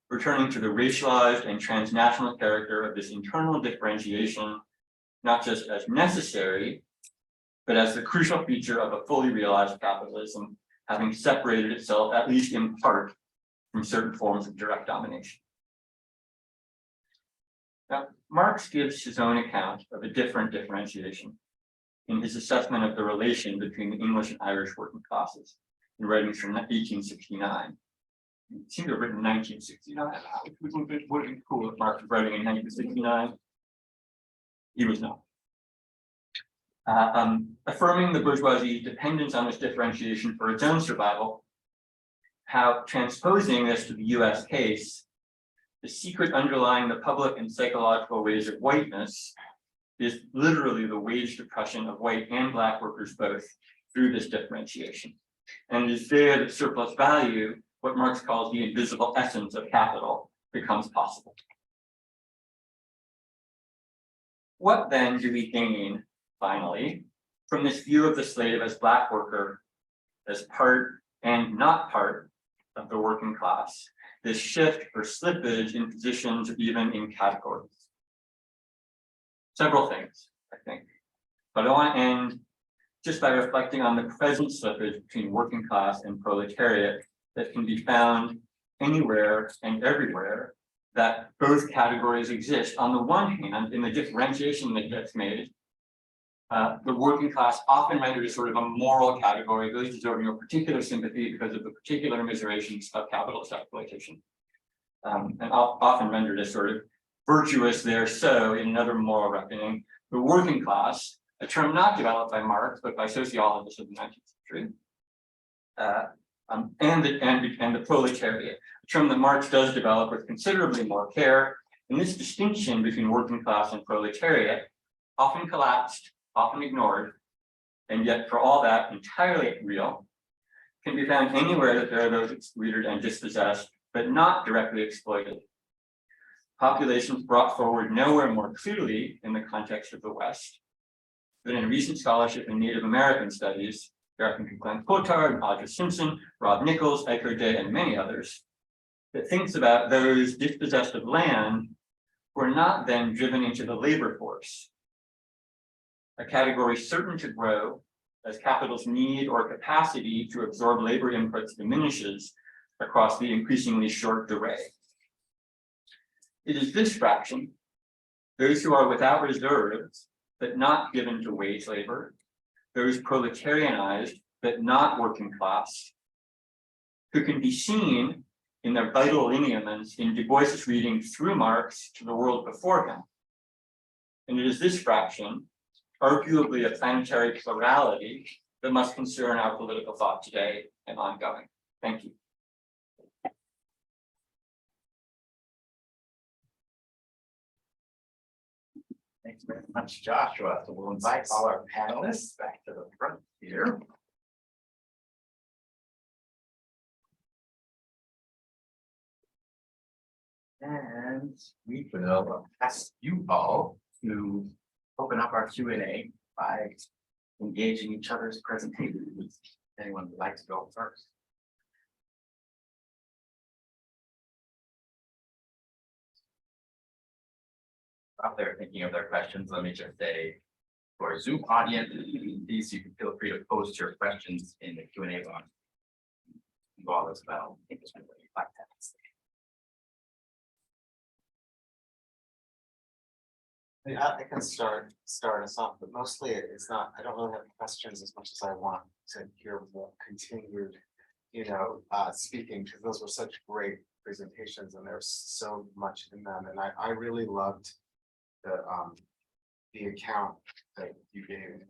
returning to the racialized and transnational character of this internal differentiation, not just as necessary, but as the crucial feature of a fully realized capitalism, having separated itself, at least in part, from certain forms of direct domination. Now, Marx gives his own account of a different differentiation in his assessment of the relation between the English and Irish working classes in writings from 1869. It seemed to have written 1969. It would have been cool if Marx was writing in 1969. He was not. Affirming the bourgeoisie dependence on this differentiation for its own survival, how transposing this to the US case, the secret underlying the public and psychological ways of whiteness is literally the wage depression of white and black workers both through this differentiation. And it is there that surplus value, what Marx calls the invisible essence of capital, becomes possible. What then do we gain, finally, from this view of the slave as black worker, as part and not part of the working class, this shift or slippage in positions, even in categories? Several things, I think, but I want to end just by reflecting on the present slippage between working class and proletariat that can be found anywhere and everywhere that both categories exist. On the one hand, in the differentiation that gets made, the working class often rendered as sort of a moral category, really deserving of particular sympathy because of the particular miserations of capitalist exploitation, and often rendered as sort of virtuous there. So in another moral reckoning, the working class, a term not developed by Marx, but by sociologists of the 19th century, and the proletariat, a term that Marx does develop with considerably more care. And this distinction between working class and proletariat, often collapsed, often ignored, and yet for all that entirely real, can be found anywhere that there are those excluded and dispossessed, but not directly exploited. Populations brought forward nowhere more clearly in the context of the West than in recent scholarship in Native American studies, Glenn Coulthard, Audra Simpson, Rob Nichols, Echo Day, and many others, that thinks about those dispossessed of land who are not then driven into the labor force, a category certain to grow as capital's need or capacity to absorb labor inputs diminishes across the increasingly short array. It is this fraction, those who are without reserves, but not given to wage labor, those proletarianized, but not working class, who can be seen in their vital lineaments in Du Bois's reading through Marx to the world before him. And it is this fraction, arguably a planetary plurality, that must concern our political thought today and ongoing. Thank you. Thanks very much, Joshua. So we'll invite all our panelists back to the front here. And we will ask you all to open up our Q&A by engaging each other's presentations. Anyone would like to go first? While they're thinking of their questions, let me just say, for Zoom audience, please, you can feel free to post your questions in the Q&A box. you all as well. I think it's really like that. I can start us off, but mostly it's not, I don't really have questions as much as I want to hear more continued, speaking, because those were such great presentations and there's so much in them. And I really loved the account that you gave,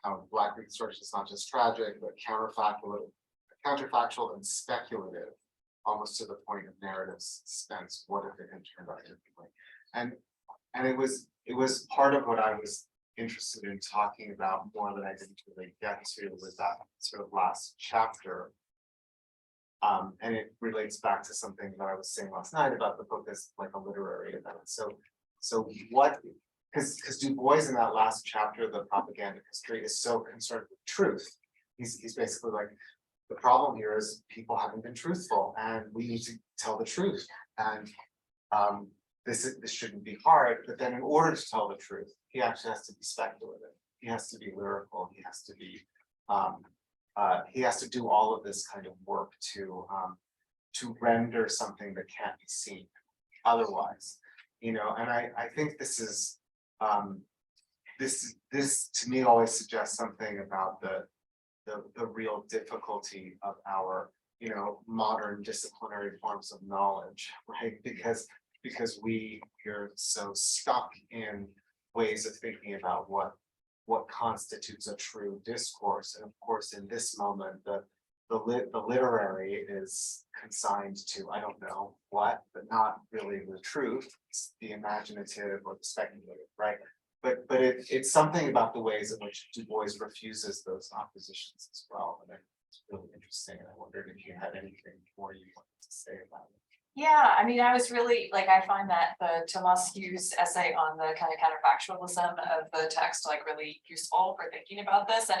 how Black Reconstruction is not just tragic, but counterfactual and speculative, almost to the point of narrative suspense. What if it had turned out differently? And it was part of what I was interested in talking about more than I didn't really get to was that sort of last chapter. And it relates back to something that I was saying last night about the book as like a literary event. So what, because Du Bois in that last chapter, the propaganda history, is so concerned with truth. He's basically like, the problem here is people haven't been truthful and we need to tell the truth. And this shouldn't be hard, but then in order to tell the truth, he actually has to be speculative. He has to be lyrical. He has to be, he has to do all of this kind of work to render something that can't be seen otherwise, and I think this is, this to me always suggests something about the real difficulty of our, modern disciplinary forms of knowledge, right? Because we're so stuck in ways of thinking about what constitutes a true discourse. And of course, in this moment, the literary is consigned to, I don't know what, but not really the truth. It's the imaginative or the speculative, right? But it's something about the ways in which Du Bois refuses those oppositions as well. And it's really interesting. And I wondered if you had anything more you wanted to say about it. Yeah, I mean, I was really like, I find that the Thomas Hughes essay on the kind of counterfactualism of the text like really useful for thinking about this. And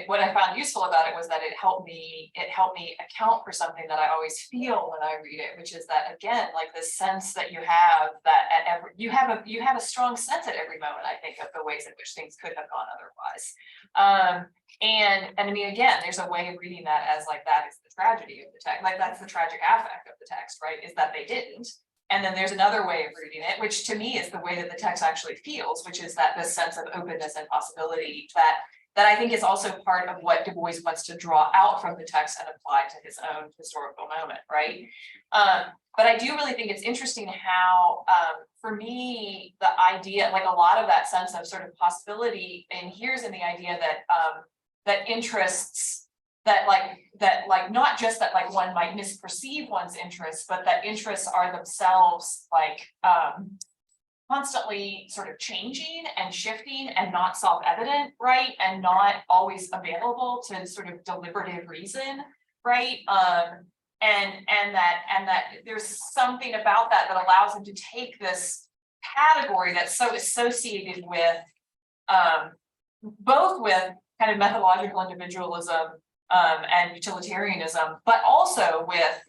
what I found useful about it was that it helped me account for something that I always feel when I read it, which is that again, like this sense that you have that at every you have a strong sense at every moment, I think, of the ways in which things could have gone otherwise. And I mean, again, there's a way of reading that as like that is the tragedy of the text, like that's the tragic affect of the text, right? Is that they didn't. And then there's another way of reading it, which to me is the way that the text actually feels, which is that this sense of openness and possibility that I think is also part of what Du Bois wants to draw out from the text and apply to his own historical moment, right? But I do really think it's interesting how, for me, the idea, like a lot of that sense of sort of possibility inheres in the idea that that interests, that not just that like one might misperceive one's interests, but that interests are themselves like constantly sort of changing and shifting and not self-evident, right? And not always available to sort of deliberative reason, right? And that there's something about that that allows him to take this category that's so associated with both with kind of methodological individualism and utilitarianism, but also with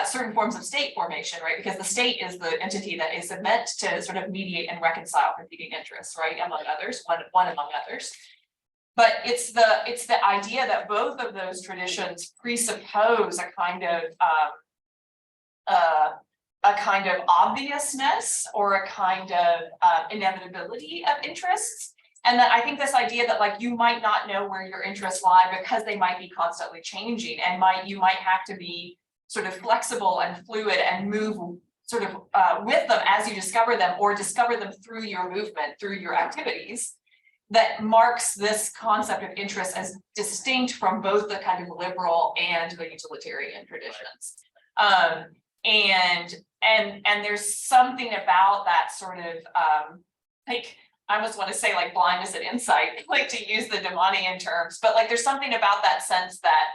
certain forms of state formation, right? Because the state is the entity that is meant to sort of mediate and reconcile competing interests, right? Among others, one among others. But it's the idea that both of those traditions presuppose a kind of obviousness or a kind of inevitability of interests. And that I think this idea that like you might not know where your interests lie because they might be constantly changing and you might have to be sort of flexible and fluid and move sort of with them as you discover them or discover them through your movement, through your activities, that marks this concept of interest as distinct from both the kind of liberal and the utilitarian traditions. And there's something about that sort of like, I almost want to say like blindness and insight, like to use the Demonian terms, but like there's something about that sense that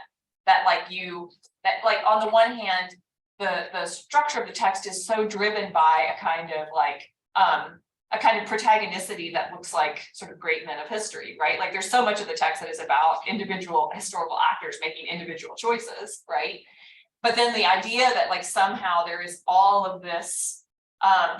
like on the one hand, the structure of the text is so driven by a kind of protagonicity that looks like sort of great men of history, right? Like there's so much of the text that is about individual historical actors making individual choices, right? But then the idea that like somehow there is all of this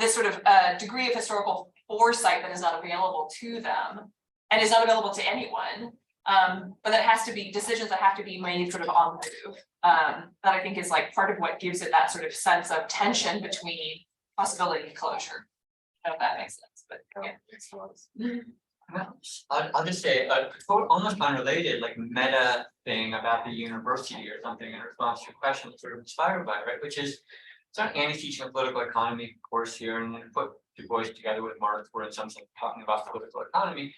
this sort of degree of historical foresight that is not available to them and is not available to anyone, But that has to be decisions that have to be made sort of on the move. That I think is like part of what gives it that sort of sense of tension between possibility and closure. I don't know if that makes sense, but yeah. Well, I'll just say a almost unrelated, like meta thing about the university or something in response to your question, sort of inspired by, right? Which is, it's not anti-teaching a political economy course here, and put Du Bois together with Marx, we're in some sense talking about political economy.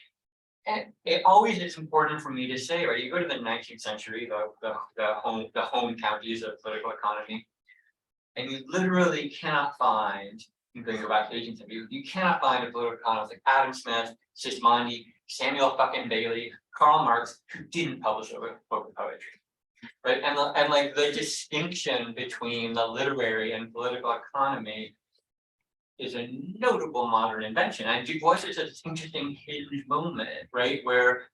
And it always is important for me to say, right? You go to the 19th century, the home counties of political economy, and you literally cannot find, you think about the 18th century, you cannot find a political economist like Adam Smith, Sismondi, Samuel fucking Bailey, Karl Marx, who didn't publish a book of poetry, right? And like the distinction between the literary and political economy is a notable modern invention. And Du Bois is an interesting hinge moment, right? Where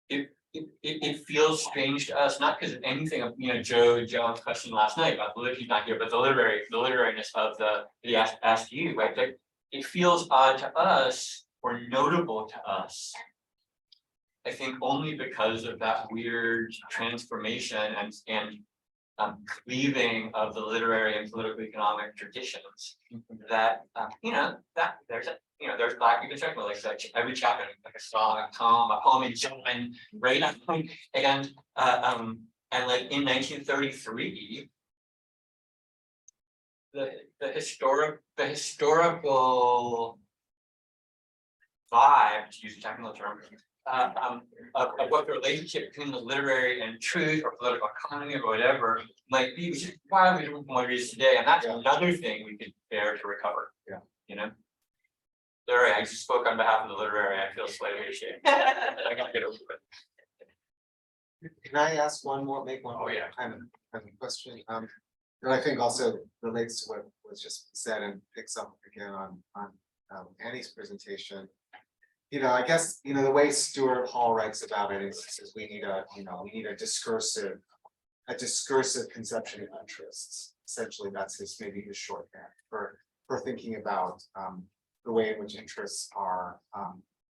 it feels strange to us, not because of anything of, you know, Joe's question last night about the he's not here, but the literariness of he asked you, right? Like, it feels odd to us or notable to us, I think, only because of that weird transformation and cleaving of the literary and political economic traditions that you know, that there's Black Reconstruction, like every chapter, like a song, a poem in German, right? And like in 1933, the historical vibe, to use a technical term, of what the relationship between the literary and truth or political economy or whatever might be, which is wildly different from what it is today. And that's another thing we could bear to recover. Yeah. You know? Literary, I just spoke on behalf of the literary, I feel slightly ashamed. I gotta get over it. Can I ask make one Oh, more yeah. kind of question? And I think also relates to what was just said and picks up again on Annie's presentation. You know, I guess, you know, the way Stuart Hall writes about it is we need a discursive conception of interests. Essentially, that's maybe his shorthand for thinking about the way in which interests are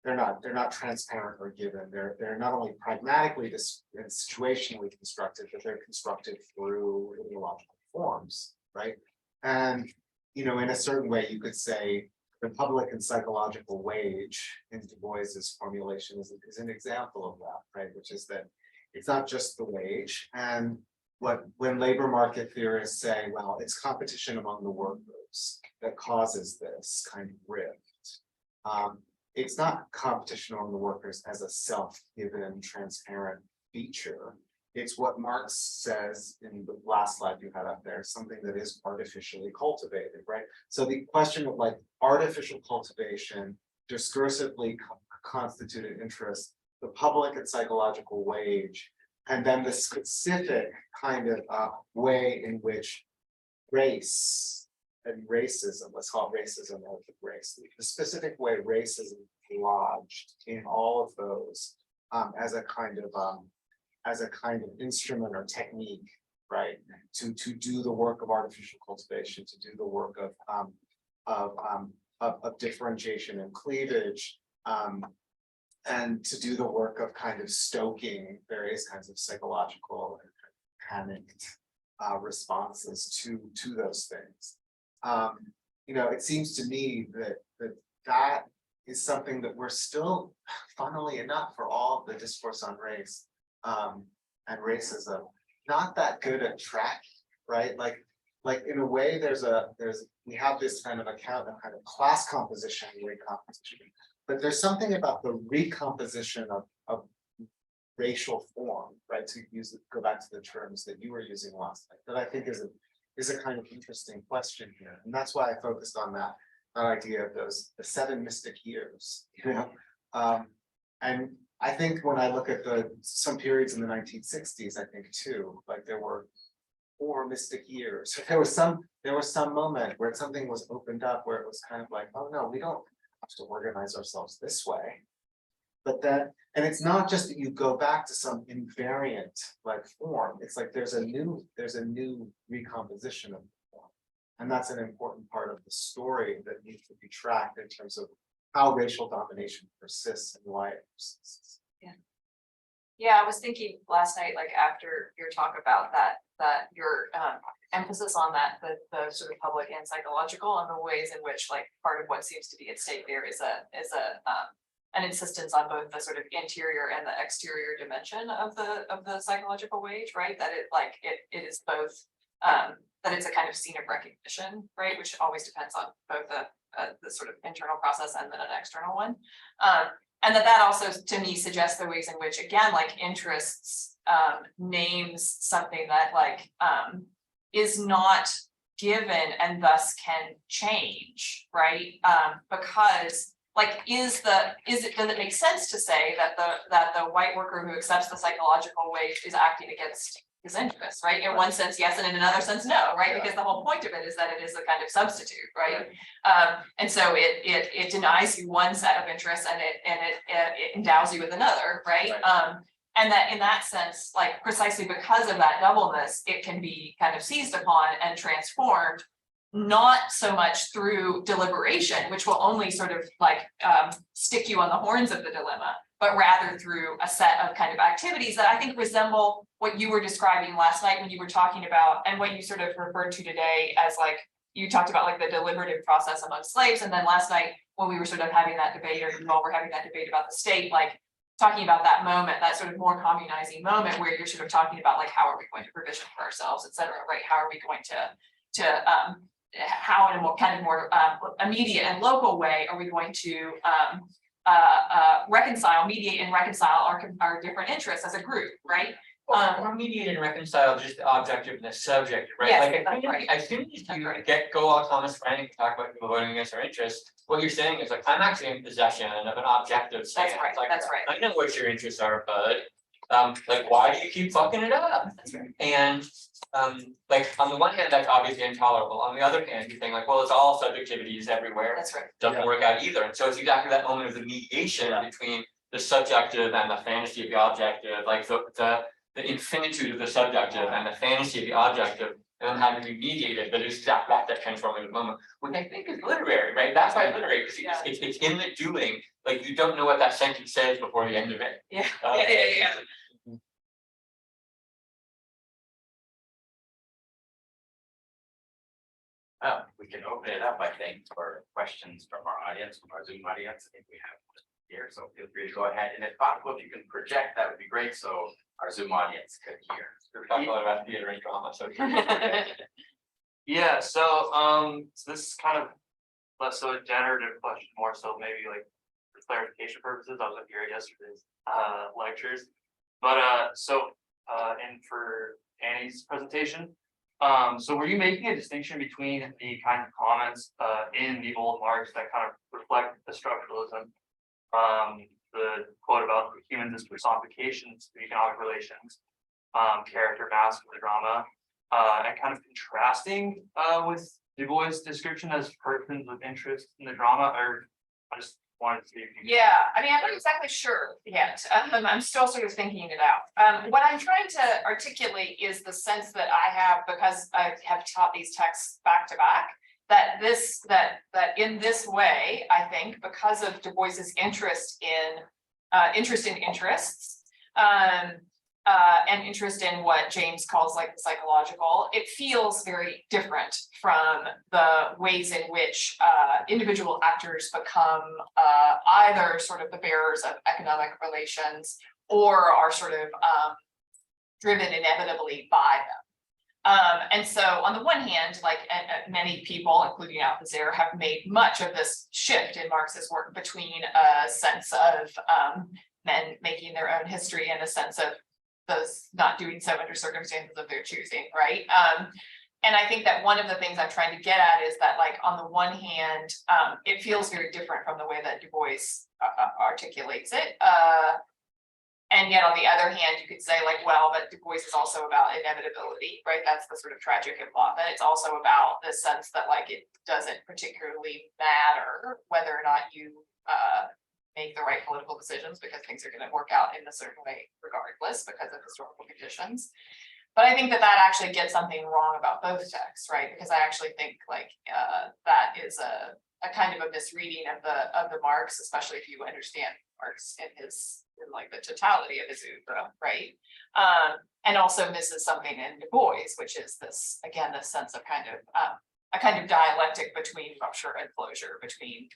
they're not transparent or given. They're not only pragmatically and situationally constructed, but they're constructed through ideological forms, right? And you know, in a certain way, you could say the public and psychological wage in Du Bois's formulation is an example of that, right? Which is that it's not just the wage. And when labor market theorists say, well, it's competition among the workers that causes this kind of rift. It's not competition among the workers as a self-given, transparent feature. It's what Marx says in the last slide you had up there, something that is artificially cultivated, right? So the question of like artificial cultivation, discursively constituted interest, the public and psychological wage, and then the specific kind of way in which race and racism, let's call it racism or race, the specific way racism lodged in all of those as a kind of instrument or technique, right? To do the work of artificial cultivation, to do the work of differentiation and cleavage, and to do the work of kind of stoking various kinds of psychological and panicked responses to those things. You know, it seems to me that is something that we're still, funnily enough, for all the discourse on race and racism, not that good at tracking, right? Like in a way, we have this kind of account of kind of class composition and recomposition, but there's something about the recomposition of racial form, right? To go back to the terms that you were using last night, that I think is a kind of interesting question here, and that's why I focused on that idea of the 7 mystic years, you know. And I think when I look at some periods in the 1960s, I think too, like there were 4 mystic years. There was some moment where something was opened up where it was kind of like, oh no, we don't have to organize ourselves this way. But and it's not just that you go back to some invariant like form. It's like there's a new recomposition of the form. And that's an important part of the story that needs to be tracked in terms of how racial domination persists and why it persists. Yeah. Yeah, I was thinking last night, like after your talk about that your emphasis on that, the sort of public and psychological, and the ways in which like part of what seems to be at stake there is an insistence on both the sort of interior and the exterior dimension of the psychological wage, right? That it is both that it's a kind of scene of recognition, right? Which always depends on both the sort of internal process and then an external one. And that also to me suggests the ways in which, again, like interests names something that like is not given and thus can change, right? Because like does it make sense to say that the white worker who accepts the psychological wage is acting against his interests, right? In one sense, yes, and in another sense, no, right? Because the whole point of it is that it is a kind of substitute, right? And so it denies you one set of interests and it endows you with another, right? And that in that sense, like precisely because of that doubleness, it can be kind of seized upon and transformed, not so much through deliberation, which will only sort of like stick you on the horns of the dilemma, but rather through a set of kind of activities that I think resemble what you were describing last night when you were talking about, and what you sort of referred to today as like, you talked about like the deliberative process among slaves. And then last night when we were sort of having that debate, or while we're having that debate about the state, like talking about that moment, that sort of more communizing moment where you're sort of talking about like, how are we going to provision for ourselves, et cetera, right? How are we going to how in a more kind of more immediate and local way are we going to mediate and reconcile our different interests as a group, right? Or mediate and reconcile just the objective and the subjective, right? Yes, Like that's right. as soon as you go autonomous planning and talk about people voting against their interests, what you're saying is like, I'm actually in possession of an objective stance. That's right, Like, that's right. I know what your interests are, bud. Like, why do you keep fucking it up? That's right. And like on the one hand, that's obviously intolerable. On the other hand, you're saying like, well, it's all subjectivities everywhere. That's right. Doesn't work out either. And so it's exactly that moment of the mediation between the subjective and the fantasy of the objective, like the infinitude of the subjective and the fantasy of the objective, and then having to be mediated, but it's exactly that transformative moment, which I think is literary, right? That's why it's literary, because it's in the doing, like you don't know what that sentence says before the end of it. Yeah. We can open it up, I think, for questions from our audience, from our Zoom audience. I think we have one here, so feel free to go ahead, and if possible, if you can project, that would be great, so our Zoom audience could hear. We're talking a lot about theater and drama, so. Yeah, so this is kind of less so a generative question, more so maybe like for clarification purposes. I wasn't here yesterday's lectures, but and for Annie's presentation, so were you making a distinction between the kind of comments in the old Marx that kind of reflect the structuralism, the quote about humans as personifications of economic relations, character, mask, the drama, and kind of contrasting with Du Bois' description as persons with interest in the drama? Or I just wanted to see if you Yeah, I mean, I'm not exactly sure yet. I'm still sort of thinking it out. What I'm trying to articulate is the sense that I have, because I have taught these texts back to back, that in this way, I think, because of Du Bois's interest in interests, and interest in what James calls like the psychological, it feels very different from the ways in which individual actors become either sort of the bearers of economic relations or are sort of driven inevitably by them. And so on the one hand, like many people, including Althusser, have made much of this shift in Marx's work between a sense of men making their own history and a sense of those not doing so under circumstances of their choosing, right? And I think that one of the things I'm trying to get at is that, like, on the one hand, it feels very different from the way that Du Bois articulates it. And yet on the other hand, you could say like, well, but Du Bois is also about inevitability, right? That's the sort of tragic and plot. But it's also about this sense that like it doesn't particularly matter whether or not you make the right political decisions, because things are going to work out in a certain way regardless because of historical conditions. But I think that actually gets something wrong about both texts, right? Because I actually think like that is a kind of a misreading of the Marx, especially if you understand Marx in like the totality of his oeuvre, right? And also misses something in Du Bois, which is this, again, this sense of kind of a kind of dialectic between rupture and closure, between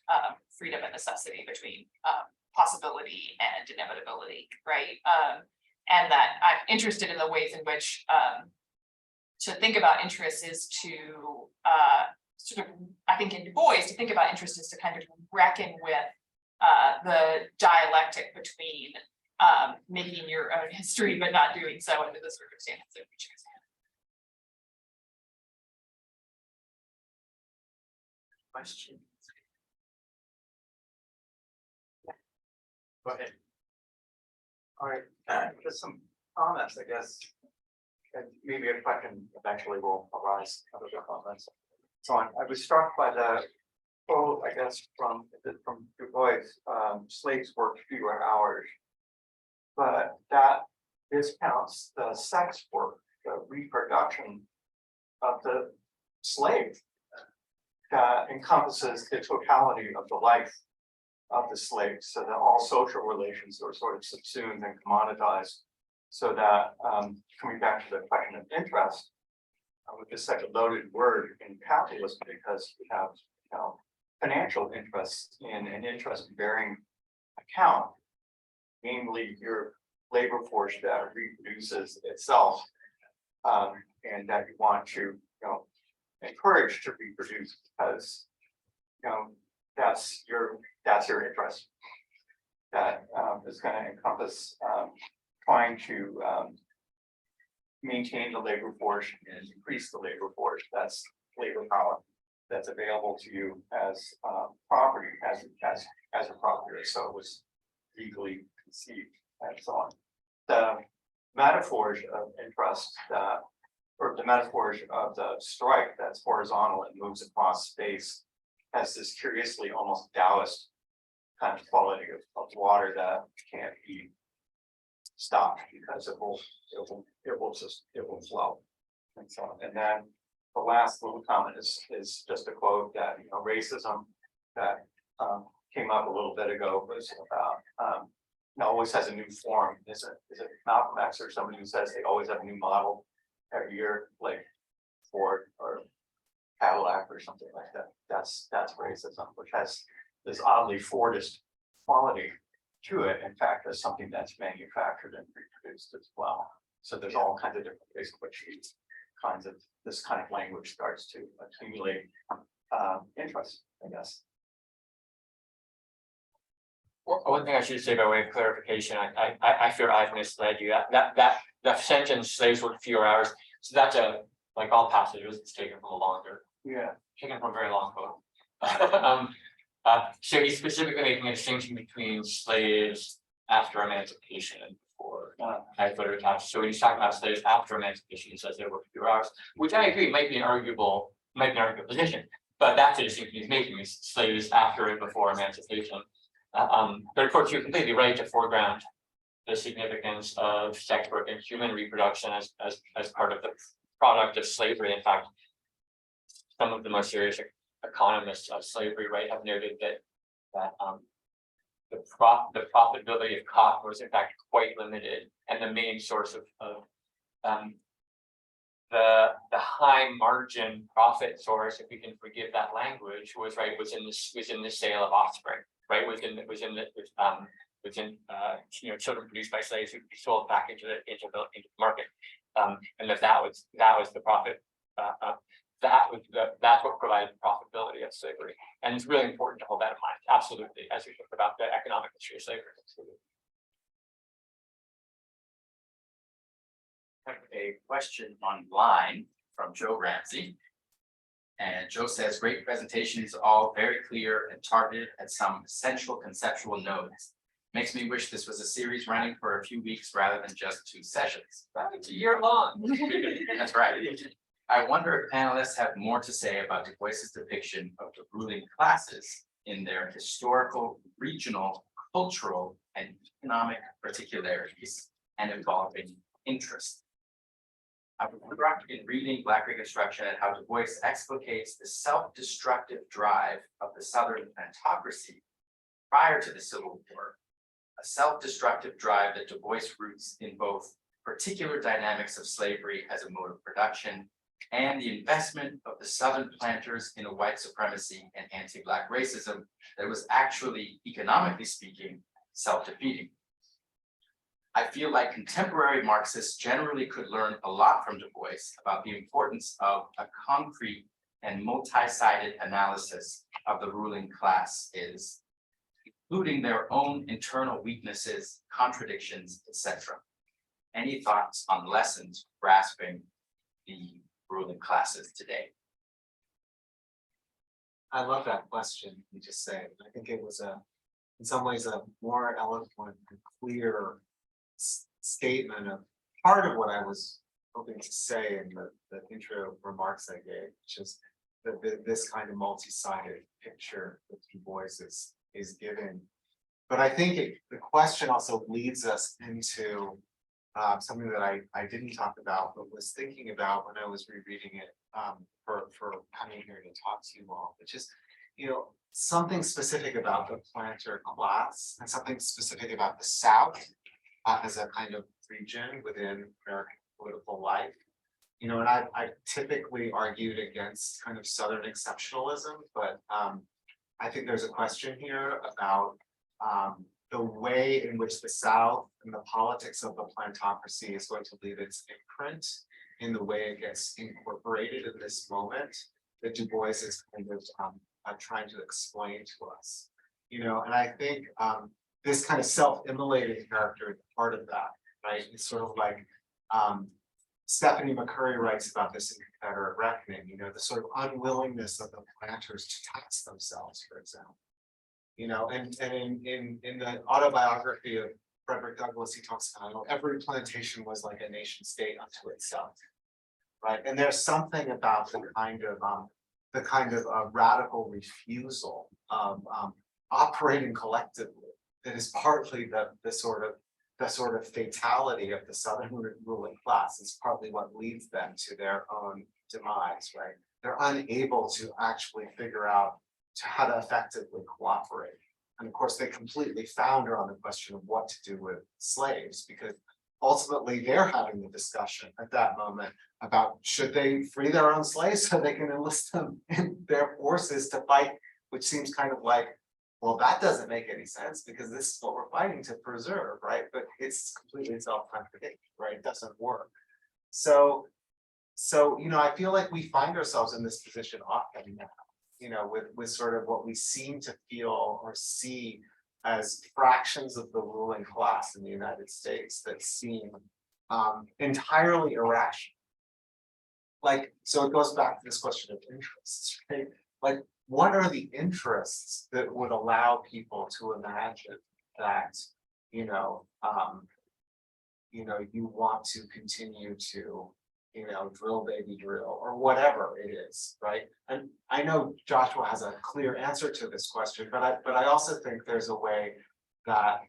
freedom and necessity, between possibility and inevitability, right? And that I'm interested in the ways in which to think about interest is to sort of, I think in Du Bois, to think about interest is to kind of reckon with the dialectic between making your own history, but not doing so under the circumstances in which it's Questions? Go ahead. All right, just some comments, I guess. And maybe a question eventually will arise out of the comments. So I was struck by the quote, I guess, from Du Bois, slaves work fewer hours. But that discounts the sex work, the reproduction of the slave that encompasses the totality of the life of the slave, so that all social relations are sort of subsumed and commoditized. So that coming back to the question of interest, which is such a loaded word in capitalism, because we have financial interests in an interest-bearing account, namely your labor force that reproduces itself, and that you want to encourage to reproduce, because that's your interest. That is going to encompass trying to maintain the labor force and increase the labor force. That's labor power that's available to you as property, as a property. So it was legally conceived and so on. The metaphors of interest or the metaphors of the strike that's horizontal and moves across space has this curiously almost Taoist kind of quality of water that can't be stopped because it will flow and so on. And then the last little comment is just a quote that racism that came up a little bit ago was about always has a new form. Is it Malcolm X or somebody who says they always have a new model every year, like Ford or Cadillac or something like that? That's racism, which has this oddly Fordist quality to it. In fact, as something that's manufactured and reproduced as well. So there's all kinds of different ways in which this kind of language starts to accumulate interest, I guess. Well, one thing I should say by way of clarification, I fear I've misled you. That sentence, slaves work fewer hours. So that's like all passages, it's taken from a longer. Yeah. Taken from a very long quote. So he's specifically making a distinction between slaves after emancipation and before later attached. So when he's talking about slaves after emancipation, he says they work fewer hours, which I agree might be an arguable position, but that's the distinction he's making, is slaves after and before emancipation. But of course, you're completely right to foreground the significance of sex work and human reproduction as part of the product of slavery. In fact, some of the most serious economists of slavery, right, have noted that the profitability of cotton was in fact quite limited, and the main source of the high margin profit source, if we can forgive that language, was in the sale of offspring, right? Children produced by slaves who could be sold back into the market, and that was the profit. That's what provided the profitability of slavery, and it's really important to hold that in mind. Absolutely, as we talk about the economic history of slavery. Absolutely. I have a question online from Joe Ramsey. And Joe says, great presentations, all very clear and targeted at some essential conceptual nodes. Makes me wish this was a series running for a few weeks rather than just 2 sessions. It's a year long. That's right. I wonder if panelists have more to say about Du Bois's depiction of the ruling classes in their historical, regional, cultural, and economic particularities and evolving interests. I was struck in reading Black Reconstruction and how Du Bois explicates the self-destructive drive of the Southern plantocracy prior to the Civil War, a self-destructive drive that Du Bois roots in both particular dynamics of slavery as a mode of production and the investment of the Southern planters in a white supremacy and anti-Black racism that was actually, economically speaking, self-defeating. I feel like contemporary Marxists generally could learn a lot from Du Bois about the importance of a concrete and multi-sided analysis of the ruling class is, including their own internal weaknesses, contradictions, etc. Any thoughts on lessons grasping the ruling classes today? I love that question you just said. I think it was in some ways a more eloquent and clear statement of part of what I was hoping to say in the intro remarks I gave, which is that this kind of multi-sided picture that Du Bois is given. But I think the question also leads us into something that I didn't talk about, but was thinking about when I was rereading it for coming here to talk to you all, which is, something specific about the planter class and something specific about the South as a kind of region within American political life. And I typically argued against kind of Southern exceptionalism, but I think there's a question here about the way in which the South and the politics of the plantocracy is going to leave its imprint in the way it gets incorporated in this moment that Du Bois is kind of trying to explain to us. And I think this kind of self-immolating character is part of that, right? It's sort of like Stephanie McCurry writes about this in Confederate Reckoning, the sort of unwillingness of the planters to tax themselves, for example. And in the autobiography of Frederick Douglass, he talks about how every plantation was like a nation state unto itself, right? And there's something about the kind of radical refusal of operating collectively that is partly the sort of fatality of the Southern ruling class. It's partly what leads them to their own demise, right? They're unable to actually figure out how to effectively cooperate. And of course, they completely founder on the question of what to do with slaves, because ultimately they're having the discussion at that moment about should they free their own slaves so they can enlist them in their forces to fight, which seems kind of like, well, that doesn't make any sense because this is what we're fighting to preserve, right? But it's completely self-contradictory, right? It doesn't work. So I feel like we find ourselves in this position often now, with sort of what we seem to feel or see as fractions of the ruling class in the United States that seem entirely irrational. So it goes back to this question of interests, right? Like, what are the interests that would allow people to imagine that, you want to continue to, drill baby drill or whatever it is, right? And I know Joshua has a clear answer to this question, but I also think there's a way that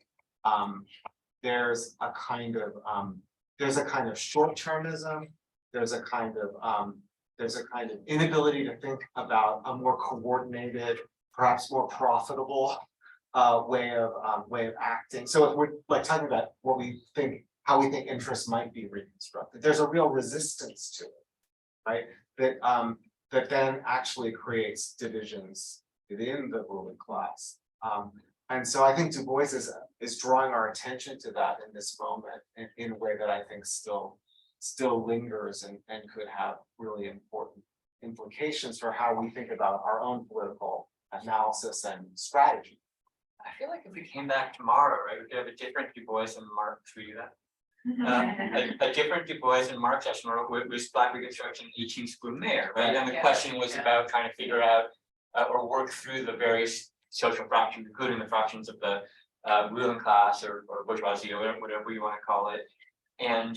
there's a kind of short-termism, there's a kind of inability to think about a more coordinated, perhaps more profitable way of acting. So if we're like talking about how we think interests might be reconstructed, there's a real resistance to it, right? That then actually creates divisions within the ruling class. And so I think Du Bois is drawing our attention to that in this moment in a way that I think still lingers and could have really important implications for how we think about our own political analysis and strategy. I feel like if we came back tomorrow, right, we could have a different Du Bois and Marx. We do that. A different Du Bois and Marx session with Black Reconstruction 18 Spoon Mayor, right? And the question was about trying to figure out or work through the various social fractions, including the fractions of the ruling class or bourgeoisie or whatever you want to call it. And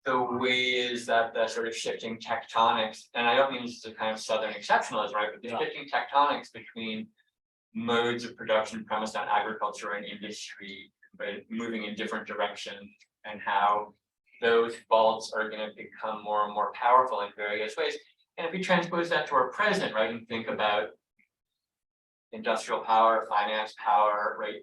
the ways that the sort of shifting tectonics, and I don't mean this is a kind of Southern exceptionalism, right? But the shifting tectonics between modes of production premised on agriculture and industry, but moving in different directions, and how those faults are going to become more and more powerful in various ways. And if we transpose that to our present, right, and think about industrial power, finance power, right,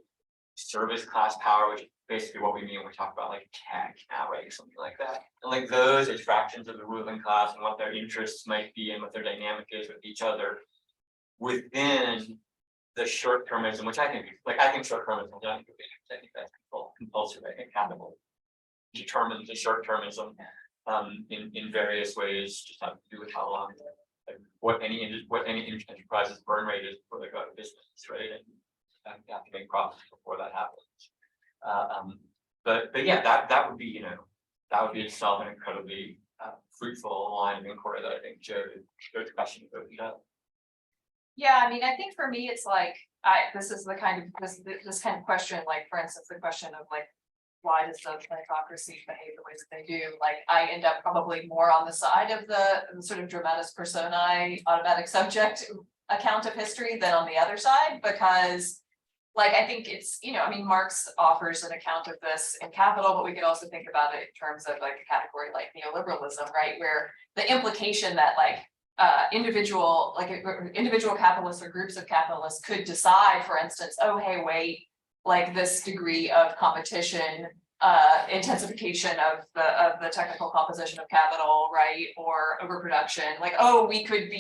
service class power, which is basically what we mean when we talk about like tech now, right, something like that. And like those as fractions of the ruling class and what their interests might be and what their dynamic is with each other within the short-termism, which I think, I think short-termism, I think that's compulsory, I think capital determines the short-termism in various ways, just have to do with how long, like what any enterprise's burn rate is before they go out of business, right? And you have to make profits before that happens. But yeah, that would be, you know, that would be itself an incredibly fruitful line of inquiry that I think Joe's question opened up. Yeah, I mean, I think for me, it's like, this is the kind of, this kind of question, like, for instance, the question of like, why does the plutocracy behave the ways that they do? Like, I end up probably more on the side of the sort of dramatis personae, automatic subject account of history than on the other side, because like, I think it's, you know, I mean, Marx offers an account of this in Capital, but we could also think about it in terms of like a category like neoliberalism, right? Where the implication that like, individual capitalists or groups of capitalists could decide, for instance, oh, hey, wait, like this degree of competition, intensification of the technical composition of capital, right? Or overproduction, like, oh, we could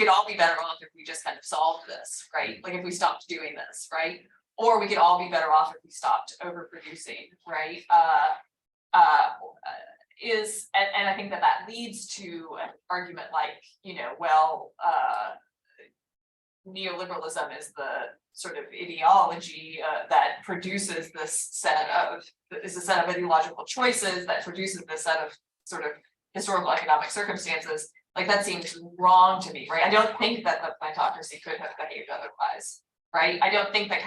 all be better off if we just kind of solved this, right? Like if we stopped doing this, right? Or we could all be better off if we stopped overproducing, right? And I think that leads to an argument like, you know, well, neoliberalism is the sort of ideology that produces this set of, is a set of ideological choices that produces this set of sort of historical economic circumstances. Like that seems wrong to me, right? I don't think that the plutocracy could have behaved otherwise. Right? I don't think that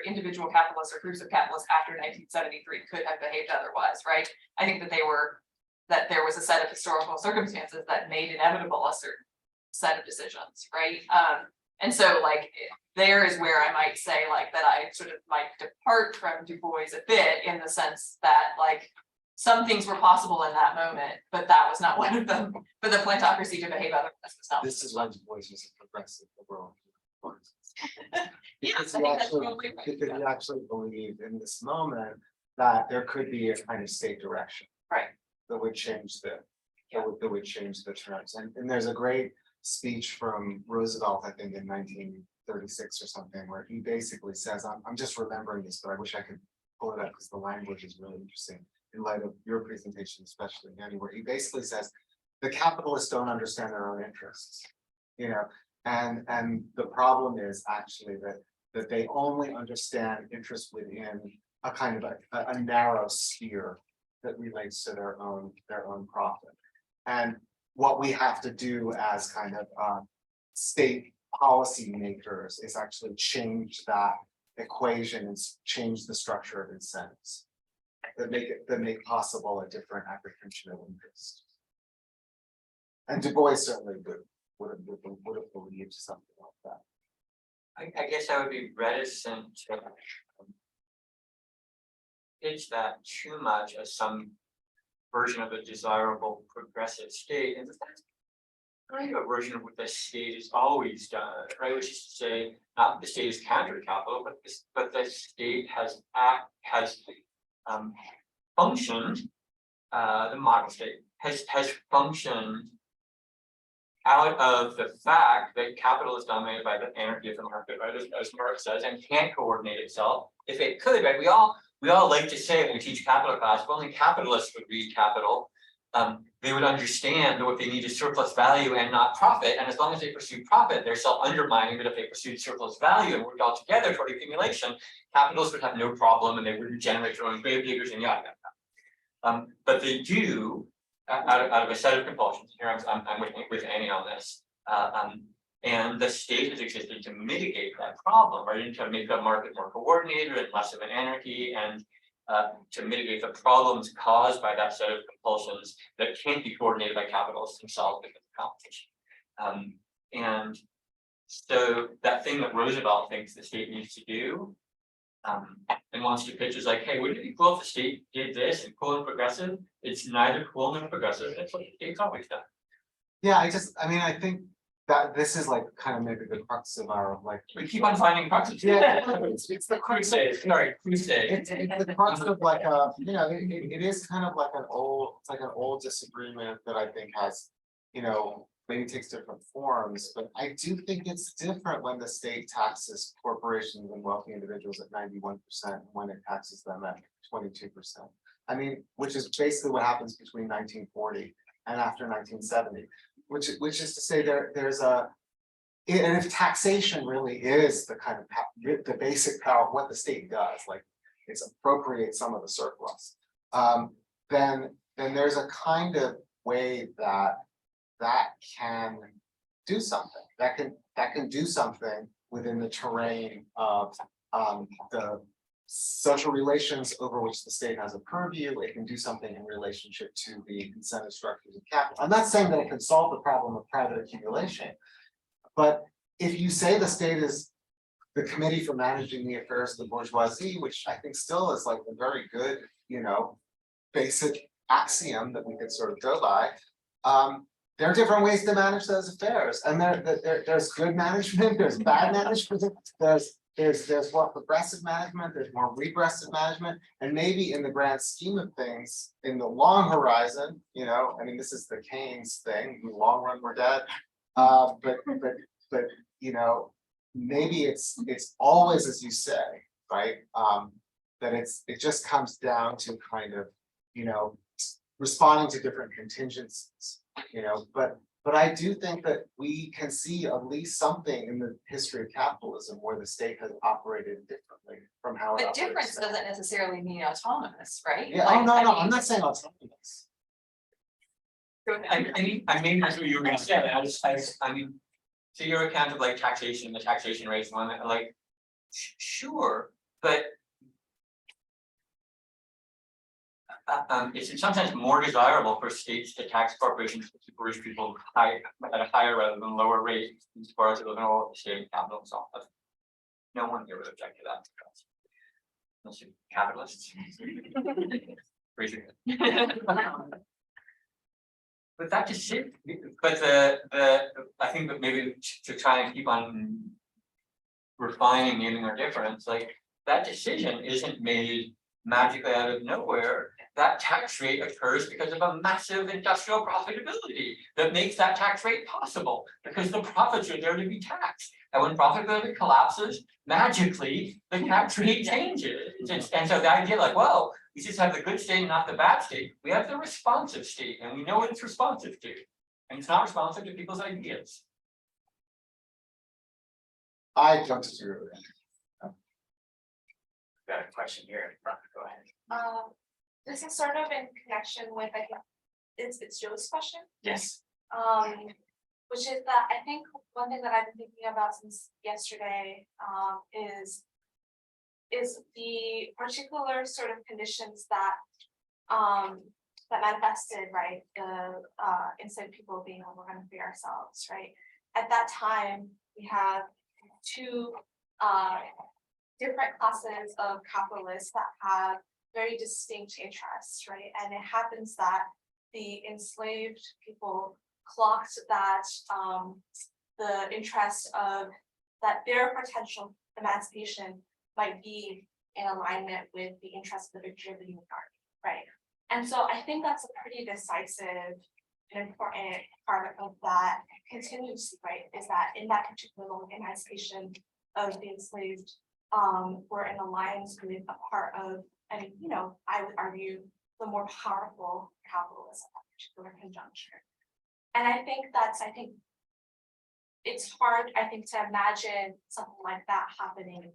individual capitalists or groups of capitalists after 1973 could have behaved otherwise, right? I think that there was a set of historical circumstances that made inevitable a certain set of decisions, right? And so like, there is where I might say like that I sort of might depart from Du Bois a bit in the sense that like, some things were possible in that moment, but that was not one of them. For the plutocracy to behave otherwise was not. This is why Du Bois was a progressive liberal. Yes, Because I he think that's actually, totally right. because he actually believed in this moment that there could be a kind of state direction. Right. That would change the, Yeah. that would change the terms. And there's a great speech from Roosevelt, I think in 1936 or something, where he basically says, I'm just remembering this, but I wish I could pull it up because the language is really interesting in light of your presentation, especially, Annie, where he basically says, the capitalists don't understand their own interests, you know. And the problem is actually that they only understand interest within a kind of a narrow sphere that relates to their own profit. And what we have to do as kind of state policy makers is actually change that equation and change the structure of incentives that make possible a different apprehension of interest. And Du Bois certainly would have believed something like that. I guess I would be reticent to pitch that too much as some version of a desirable progressive state. And that's kind of a version of what the state has always done, right? Which is to say, not the state is counter capital, but the state has functioned, the modern state has functioned out of the fact that capital is dominated by the anarchy of the market, right? As Marx says, and can't coordinate itself. If it could, right? We all like to say when we teach capital class, if only capitalists would read Capital, they would understand that what they need is surplus value and not profit. And as long as they pursue profit, they're self-undermining that if they pursued surplus value and worked all together toward accumulation, capitalists would have no problem and they wouldn't generate their own grave diggers and yada yada. But they do. Out of a set of compulsions, here I'm with Annie on this, and the state has existed to mitigate that problem, right, and to make the market more coordinated and less of an anarchy, and to mitigate the problems caused by that set of compulsions that can't be coordinated by capitalists themselves because of competition. And so that thing that Roosevelt thinks the state needs to do, And wants to pitch is like, hey, wouldn't it be cool if the state did this and cool and progressive? It's neither cool nor progressive. That's what the state's always done. Yeah, I mean, I think that this is like kind of maybe the crux of our like. We keep on finding cruxes. Yeah, it's the crux. Crusade, sorry, crusade. It's the crux of like you know, it is kind of like it's like an old disagreement that I think has, you know, maybe takes different forms, but I do think it's different when the state taxes corporations and wealthy individuals at 91% when it taxes them at 22%. I mean, which is basically what happens between 1940 and after 1970, which is to say there's a, and if taxation really is the kind of the basic power of what the state does, like it's appropriate some of the surplus, then there's a kind of way that can do something, that can do something within the terrain of the social relations over which the state has a purview. It can do something in relationship to the incentive structures of capital. I'm not saying that it can solve the problem of private accumulation, but if you say the state is the committee for managing the affairs of the bourgeoisie, which I think still is like a very good, you know, basic axiom that we could sort of go by. There are different ways to manage those affairs, and there's good management, there's bad management, there's more progressive management, there's more regressive management, and maybe in the grand scheme of things, in the long horizon, you know, I mean, this is the Keynes thing, in the long run we're dead, but you know, maybe it's always as you say, right? That it just comes down to kind of, you know, responding to different contingencies. You know, but I do think that we can see at least something in the history of capitalism where the state has operated differently from how it But operates difference now. doesn't necessarily mean autonomous, right? Yeah, Like, oh, no, I no, mean- I'm not saying autonomous. Go ahead. I mean, that's what you were gonna say, I mean, to your account of like taxation, the taxation rates, one, like, sure, but it's sometimes more desirable for states to tax corporations to keep rich people at a higher rather than lower rate, as far as living all of the state capital and so on. No one here would object to that. Unless you're capitalists. Raise your hand. But that just it, but I think that maybe to try and keep on refining even our difference, like that decision isn't made magically out of nowhere. That tax rate occurs because of a massive industrial profitability that makes that tax rate possible, because the profits are there to be taxed. And when profitability collapses, magically the tax rate changes. And so the idea like, well, we just have the good state and not the bad state. We have the responsive state, and we know what it's responsive to. And it's not responsive to people's ideas. I don't disagree with that. Got a question here in front, go ahead. This is sort of in connection with, I think, it's Joe's question. Yes. Which is that I think one thing that I've been thinking about since yesterday, is the particular sort of conditions that that manifested, right, the instead of people being, oh, we're going to free ourselves, right? At that time, we have two different classes of capitalists that have very distinct interests, right? And it happens that the enslaved people clocked that the interest of that their potential emancipation might be in alignment with the interest of the victory of the Union Army, right? And so I think that's a pretty decisive and important part of that contingency, right? Is that in that particular moment, emancipation of the enslaved were in alliance with a part of, and you know, I would argue the more powerful capitalists at that particular conjuncture. And I think it's hard, I think, to imagine something like that happening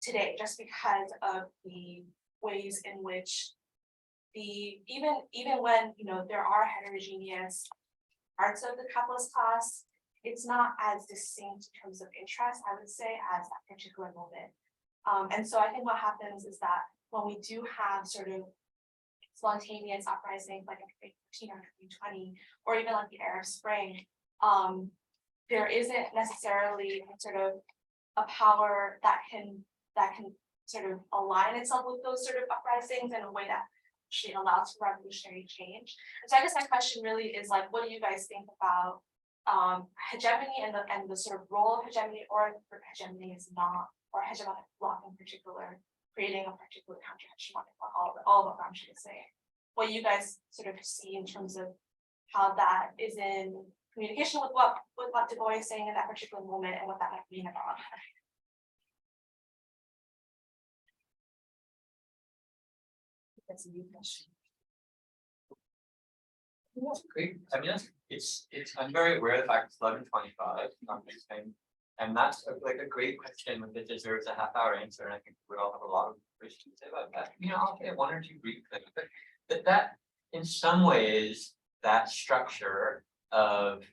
today, just because of the ways in which even when, you know, there are heterogeneous parts of the capitalist class, it's not as distinct in terms of interest, I would say, as that particular moment. And so I think what happens is that when we do have sort of spontaneous uprisings like in 2015 or 2020, or even like the Arab Spring, there isn't necessarily sort of a power that can sort of align itself with those sort of uprisings in a way that actually allows for revolutionary change. And so I guess my question really is like, what do you guys think about hegemony and the sort of role of hegemony, or if hegemony is not, or hegemonic bloc in particular, creating a particular counter-hegemonic bloc, all of what I'm trying to say. What you guys sort of see in terms of how that is in communication with what Du Bois is saying in that particular moment, and what that might mean about. That's a new question. That's great. I mean, I'm very aware of the fact it's 11:25, and that's like a great question that deserves a half-hour answer, and I think we all have a lot of questions to say about that. You know, I'll say one or two brief things, but that in some ways, that structure of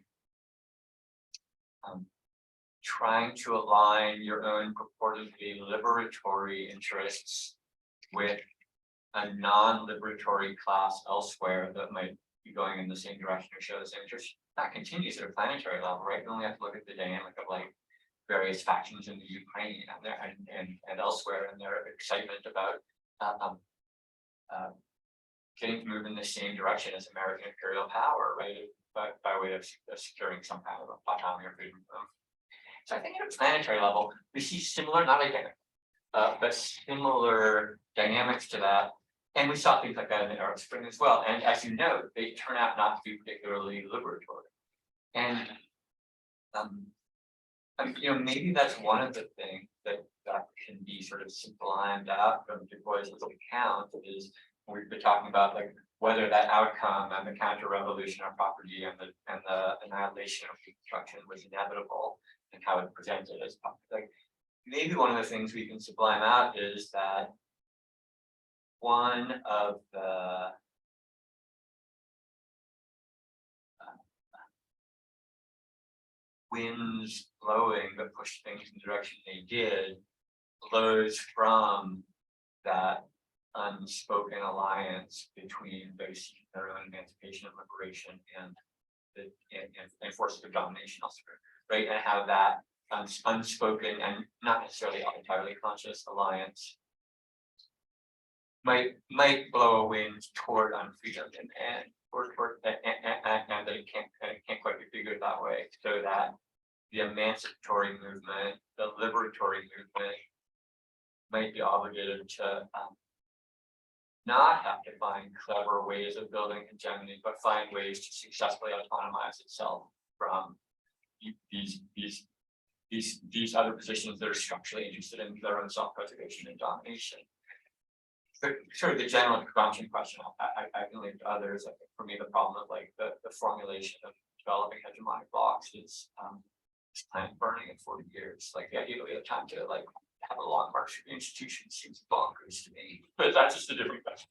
trying to align your own purportedly liberatory interests with a non-liberatory class elsewhere that might be going in the same direction or show the same interest, that continues at a planetary level, right? We only have to look at the dynamic of like various factions in the Ukraine and there and elsewhere, and their excitement about getting to move in the same direction as American imperial power, right? By way of securing some kind of autonomy or freedom. So I think at a planetary level, we see similar, not identical, but similar dynamics to that. And we saw things like that in the Arab Spring as well. And as you know, they turn out not to be particularly liberatory. And you know, maybe that's one of the things that can be sort of sublimed out from Du Bois' account is we've been talking about like whether that outcome and the counter-revolution of property and the annihilation of Reconstruction was inevitable and how it presented as like maybe one of the things we can sublime out is that one of the winds blowing that pushed things in the direction they did blows from that unspoken alliance between those seeking their own emancipation and liberation and forces of domination elsewhere, right? And how that unspoken and not necessarily entirely conscious alliance might blow a wind toward unfreedom and that it can't quite be figured that way, so that the emancipatory movement, the liberatory movement, might be obligated to not have to find clever ways of building hegemony, but find ways to successfully autonomize itself from these other positions that are structurally interested in their own self-preservation and domination. But sort of the general consumption question, I can leave to others. I think for me, the problem of like the formulation of developing hegemonic blocks is planet burning in 40 years. Like the idea that we have time to like have a long march through the institution seems bonkers to me, but that's just a different question.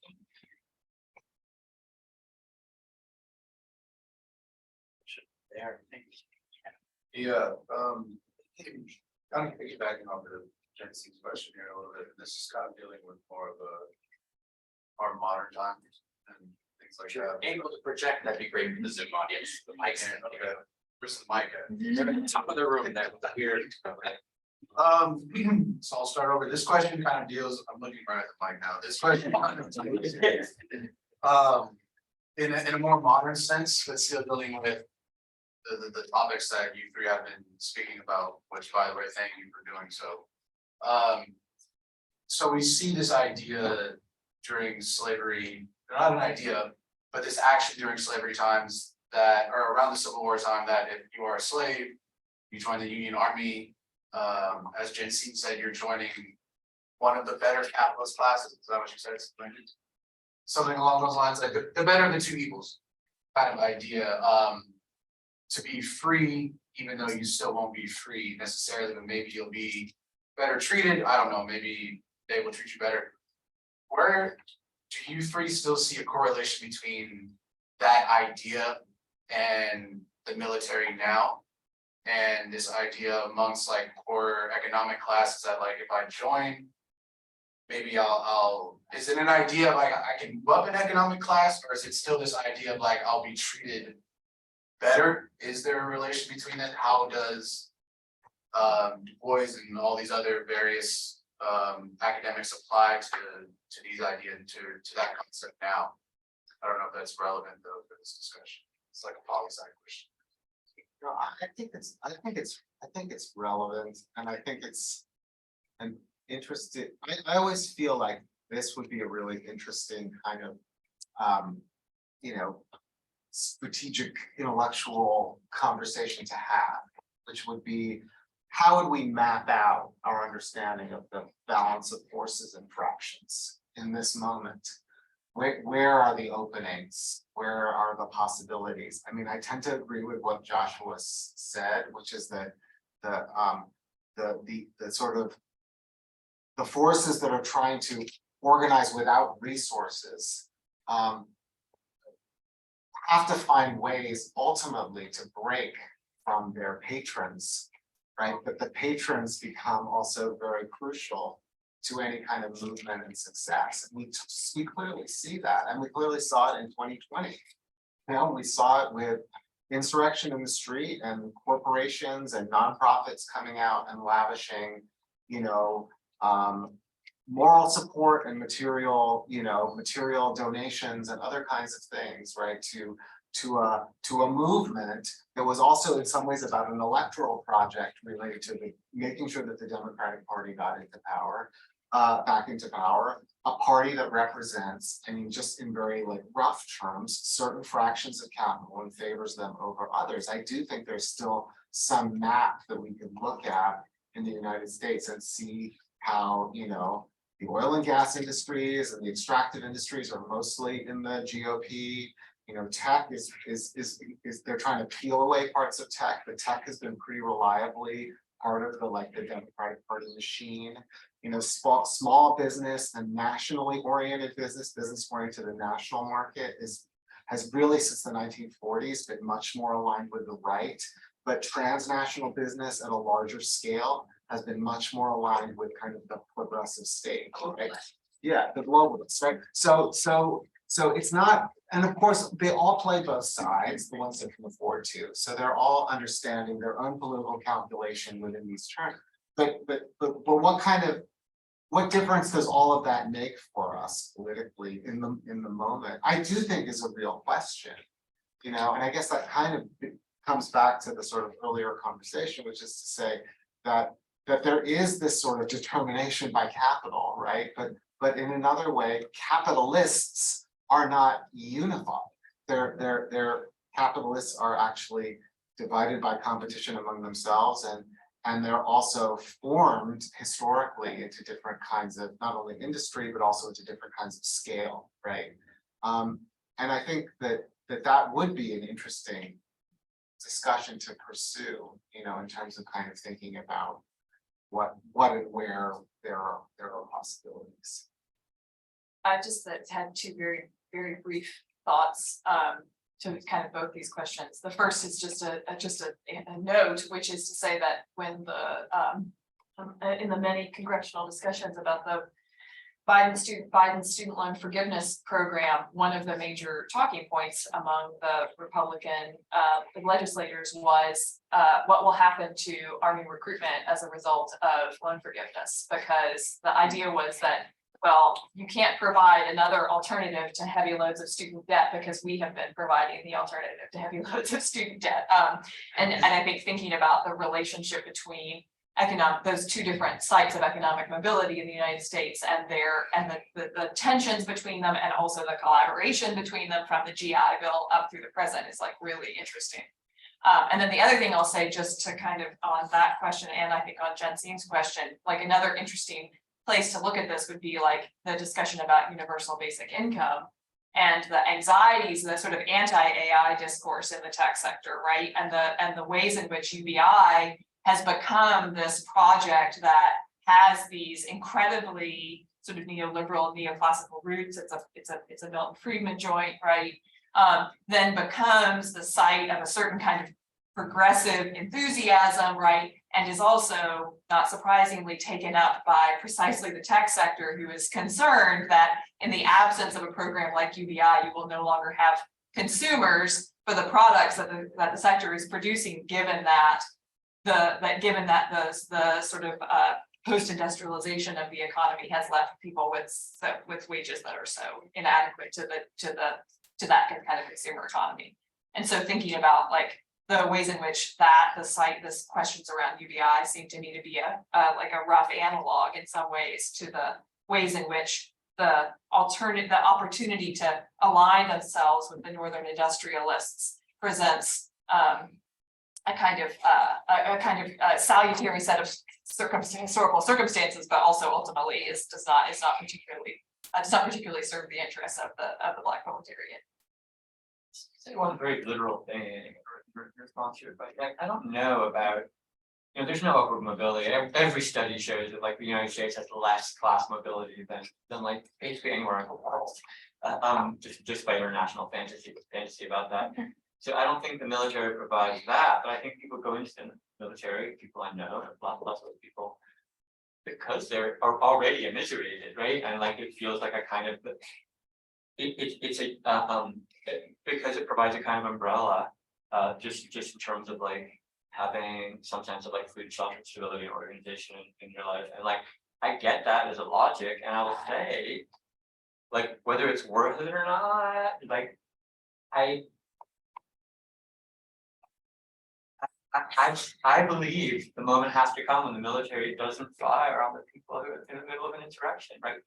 There, thanks. Yeah, kind of piggybacking off of Jen C's question here a little bit. This is kind of dealing with more of our modern times and things like that. Able to project, that'd be great for the Zoom audience, the mics. Okay, where's the mic at? Top of the room there with the beard. So I'll start over. This question kind of deals, I'm looking right at the mic now. This question in a more modern sense, but still dealing with the topics that you three have been speaking about, which by the way, thank you for doing so. So we see this idea during slavery, not an idea, but this action during slavery times that, or around the Civil War time, that if you are a slave, you join the Union Army. As Jen C said, you're joining one of the better capitalist classes. Is that what you said? Something along those lines, like the better of the two evils kind of idea. To be free, even though you still won't be free necessarily, but maybe you'll be better treated. I don't know, maybe they will treat you better. Where do you three still see a correlation between that idea and the military now? And this idea amongst like poor economic classes that like if I join, maybe I'll is it an idea of like I can move up in economic class, or is it still this idea of like I'll be treated better? Is there a relation between that? How does Du Bois and all these other various academics apply to these ideas, to that concept now? I don't know if that's relevant though for this discussion. It's like a poli-sci question. No, I think it's relevant, and I think it's an interesting. I always feel like this would be a really interesting kind of strategic intellectual conversation to have, which would be, how would we map out our understanding of the balance of forces and fractions in this moment? Where are the openings? Where are the possibilities? I mean, I tend to agree with what Joshua said, which is that the sort of the forces that are trying to organize without resources have to find ways ultimately to break from their patrons, right? But the patrons become also very crucial to any kind of movement and success. And we clearly see that, and we clearly saw it in 2020. You know, we saw it with insurrection in the street and corporations and nonprofits coming out and lavishing, moral support and material donations and other kinds of things, right? To a movement that was also in some ways about an electoral project related to making sure that the Democratic Party got into power, back into power, a party that represents, I mean, just in very like rough terms, certain fractions of capital and favors them over others. I do think there's still some map that we can look at in the United States and see how, the oil and gas industries and the extractive industries are mostly in the GOP. Tech is they're trying to peel away parts of tech, but tech has been pretty reliably part of the Democratic Party machine. Small business and nationally oriented business oriented to the national market has really since the 1940s been much more aligned with the right, but transnational business at a larger scale has been much more aligned with kind of the progressive state, right? Yeah, the globalists, right? So it's not, and of course, they all play both sides, the ones that can afford to. So they're all understanding their own political calculation within these terms. But what difference does all of that make for us politically in the moment? I do think is a real question, and I guess that kind of comes back to the sort of earlier conversation, which is to say that there is this sort of determination by capital, right? But in another way, capitalists are not unified. Their capitalists are actually divided by competition among themselves, and they're also formed historically into different kinds of not only industry but also into different kinds of scale, right? And I think that would be an interesting discussion to pursue, in terms of kind of thinking about what and where there are possibilities. I just had two very, very brief thoughts to kind of both these questions. The first is just a note, which is to say that when in the many congressional discussions about the Biden student loan forgiveness program, one of the major talking points among the Republican legislators was what will happen to Army recruitment as a result of loan forgiveness, because the idea was that, well, you can't provide another alternative to heavy loads of student debt because we have been providing the alternative to heavy loads of student debt. And I think thinking about the relationship between those two different sites of economic mobility in the United States and the tensions between them, and also the collaboration between them from the GI Bill up through the present is like really interesting. And then the other thing I'll say, just to kind of on that question, and I think on Jen Sing's question, like another interesting place to look at this would be like the discussion about universal basic income and the anxieties, the sort of anti-AI discourse in the tech sector, right? And the ways in which UBI has become this project that has these incredibly sort of neoliberal, neoclassical roots. It's a Milton Friedman joint, right? Then becomes the site of a certain kind of progressive enthusiasm, right? And is also, not surprisingly, taken up by precisely the tech sector, who is concerned that in the absence of a program like UBI, you will no longer have consumers for the products that the sector is producing, given that the sort of post-industrialization of the economy has left people with wages that are so inadequate to that kind of consumer economy. And so thinking about like the ways in which this questions around UBI seem to me to be like a rough analog in some ways to the ways in which the opportunity to align themselves with the Northern industrialists presents a kind of salutary set of historical circumstances, but also ultimately does not particularly serve the interests of the Black proletariat. Say one very literal thing in response to it, but like, I don't know about, there's no upward mobility. Every study shows that like the United States has less class mobility than like basically anywhere in the world. Just by international fantasy about that. So I don't think the military provides that, but I think people go into the military, people I know, lots of people, because they're already immiserated, right? And like it feels like a kind of it's a because it provides a kind of umbrella, just in terms of like having some sense of like food, shelter, stability, and organization in your life. And like I get that as a logic, and I will say, like whether it's worth it or not, like I believe the moment has to come when the military doesn't fire on the people who are in the middle of an insurrection, right?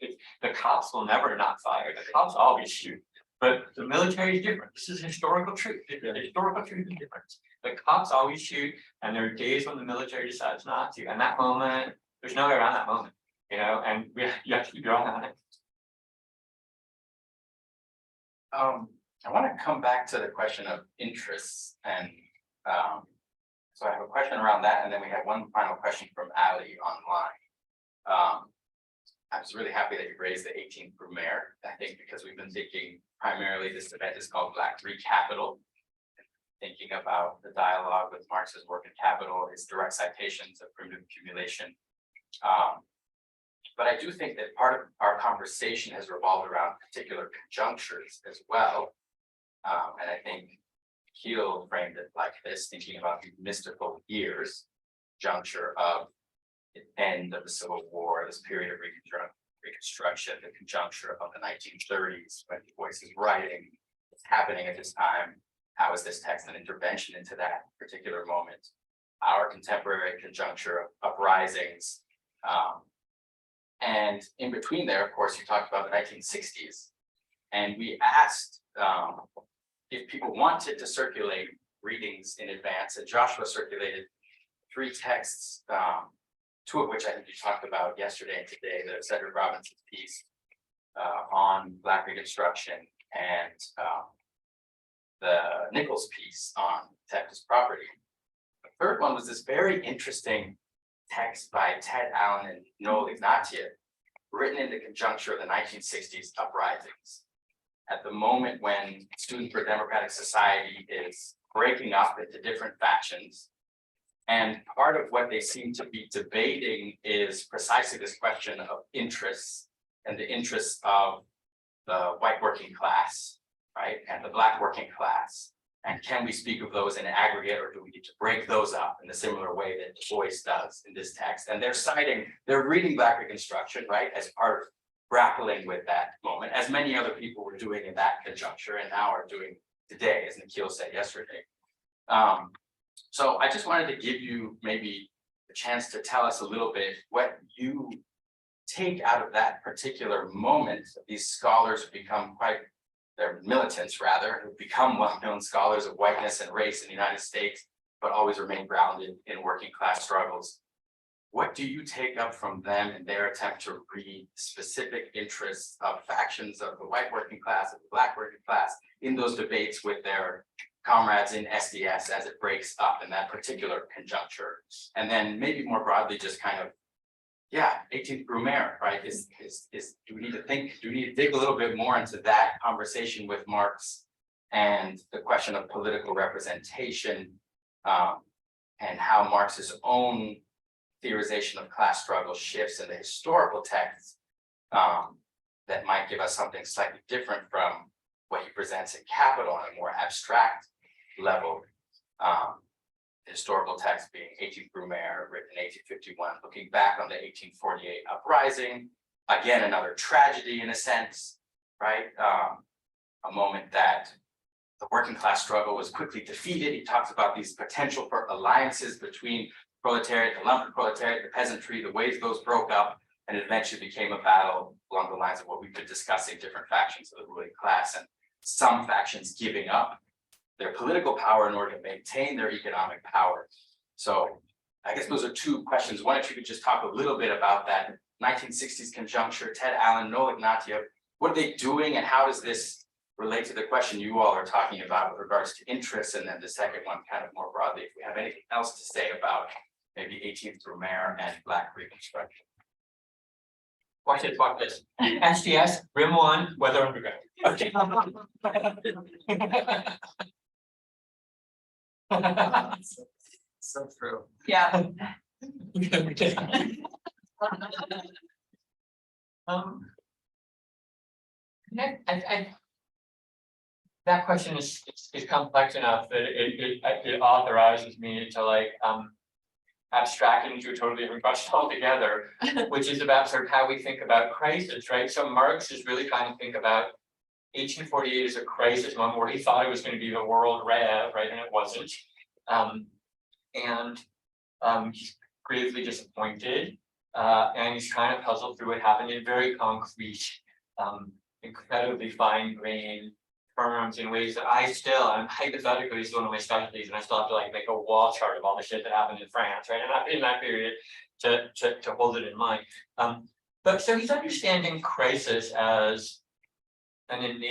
The cops will never not fire. The cops always shoot, but the military is different. This is historical truth. The historical truth is different. The cops always shoot, and there are days when the military decides not to. And that moment, there's no way around that moment, and you have to keep your eye on it. I want to come back to the question of interests, and so I have a question around that, and then we have one final question from Ali online. I was really happy that you raised the 18th Brumaire, I think because we've been thinking primarily this event is called Black ReCapital, thinking about the dialogue with Marx's work in Capital, his direct citations of primitive accumulation. But I do think that part of our conversation has revolved around particular conjunctures as well. And I think Nikhil framed it like this, thinking about the mystical years, juncture of the end of the Civil War, this period of Reconstruction, the conjuncture of the 1930s, when Du Bois is writing, what's happening at this time, how is this text an intervention into that particular moment, our contemporary conjuncture of uprisings, and in between there, of course, you talked about the 1960s, and we asked if people wanted to circulate readings in advance, and Joshua circulated 3 texts, 2 of which I think you talked about yesterday and today, the Cedric Robinson's piece on Black Reconstruction, and the Nichols piece on Texas property. The 3rd one was this very interesting text by Ted Allen and Noel Ignatieff, written in the conjuncture of the 1960s uprisings. At the moment when Students for Democratic Society is breaking up into different factions. And part of what they seem to be debating is precisely this question of interests and the interests of the white working class, right? And the Black working class. And can we speak of those in aggregate, or do we need to break those up in a similar way that Du Bois does in this text? And they're reading Black Reconstruction, right, as part of grappling with that moment, as many other people were doing in that conjuncture and now are doing today, as Nikhil said yesterday. So I just wanted to give you maybe a chance to tell us a little bit what you take out of that particular moment. These scholars become they're militants rather, who become well-known scholars of whiteness and race in the United States, but always remain grounded in working class struggles. What do you take up from them in their attempt to read specific interests of factions of the white working class, of the Black working class, in those debates with their comrades in SDS as it breaks up in that particular conjuncture? And then maybe more broadly, just kind of, 18th Brumaire, right? Do we need to dig a little bit more into that conversation with Marx and the question of political representation, and how Marx's own theorization of class struggle shifts in the historical texts that might give us something slightly different from what he presents in Capital on a more abstract level. historical text being 18th Brumaire, written in 1851, looking back on the 1848 uprising, again, another tragedy in a sense, right? A moment that the working class struggle was quickly defeated. He talks about these potential for alliances between proletariat, the lumber proletariat, the peasantry, the ways those broke up, and it eventually became a battle along the lines of what we've been discussing, different factions of the ruling class, and some factions giving up their political power in order to maintain their economic power. So I guess those are two questions. One, if you could just talk a little bit about that 1960s conjuncture, Ted Allen, Noel Ignatieff, what are they doing and how does this relate to the question you all are talking about with regards to interests? And then the second one kind of more broadly, if we have anything else to say about maybe 18th Brumaire and Black Reconstruction. Watch this. SDS, Rim 1, weather underground. Okay. So true. Yeah. That question is complex enough that it authorizes me to like abstract it into a totally different question altogether, which is about sort of how we think about crisis, right? So Marx is really trying to think about 1848 as a crisis moment where he thought it was going to be the world rev, right? And it wasn't. He's gravely disappointed, and he's trying to puzzle through what happened in very concrete, incredibly fine-grained terms in ways that I'm hypothetically, this is one of my specialties, and I still have to like make a wall chart of all the shit that happened in France, right? And in that period to hold it in mind. But so he's understanding crisis as an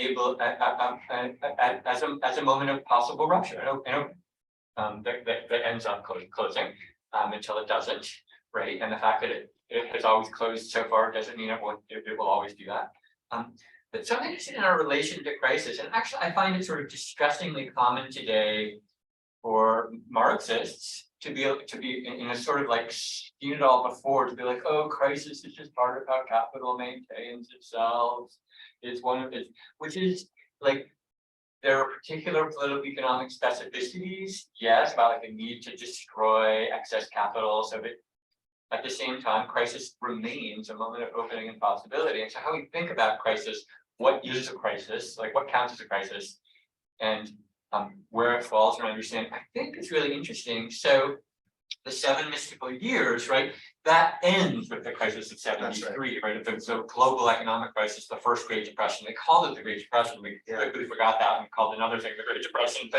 as a moment of possible rupture, that ends up closing until it doesn't, right? And the fact that it has always closed so far doesn't mean it will always do that. But so I'm interested in our relation to crisis, and actually I find it sort of distressingly common today for Marxists to be in a sort of like seen it all before, to be like, oh, crisis is just part of how capital maintains itself. It's one of its, which is like, there are particular political economic specificities, yes, about like the need to destroy excess capital, so that at the same time, crisis remains a moment of opening and possibility. And so how we think about crisis, what is a crisis, like what counts as a crisis, and where it falls in our understanding, I think it's really interesting. So the 7 mystical years, right, that ends with the crisis of 73, right? So global economic crisis, the first Great Depression. They called it the Great Depression. We quickly forgot that and called another thing the Great Depression.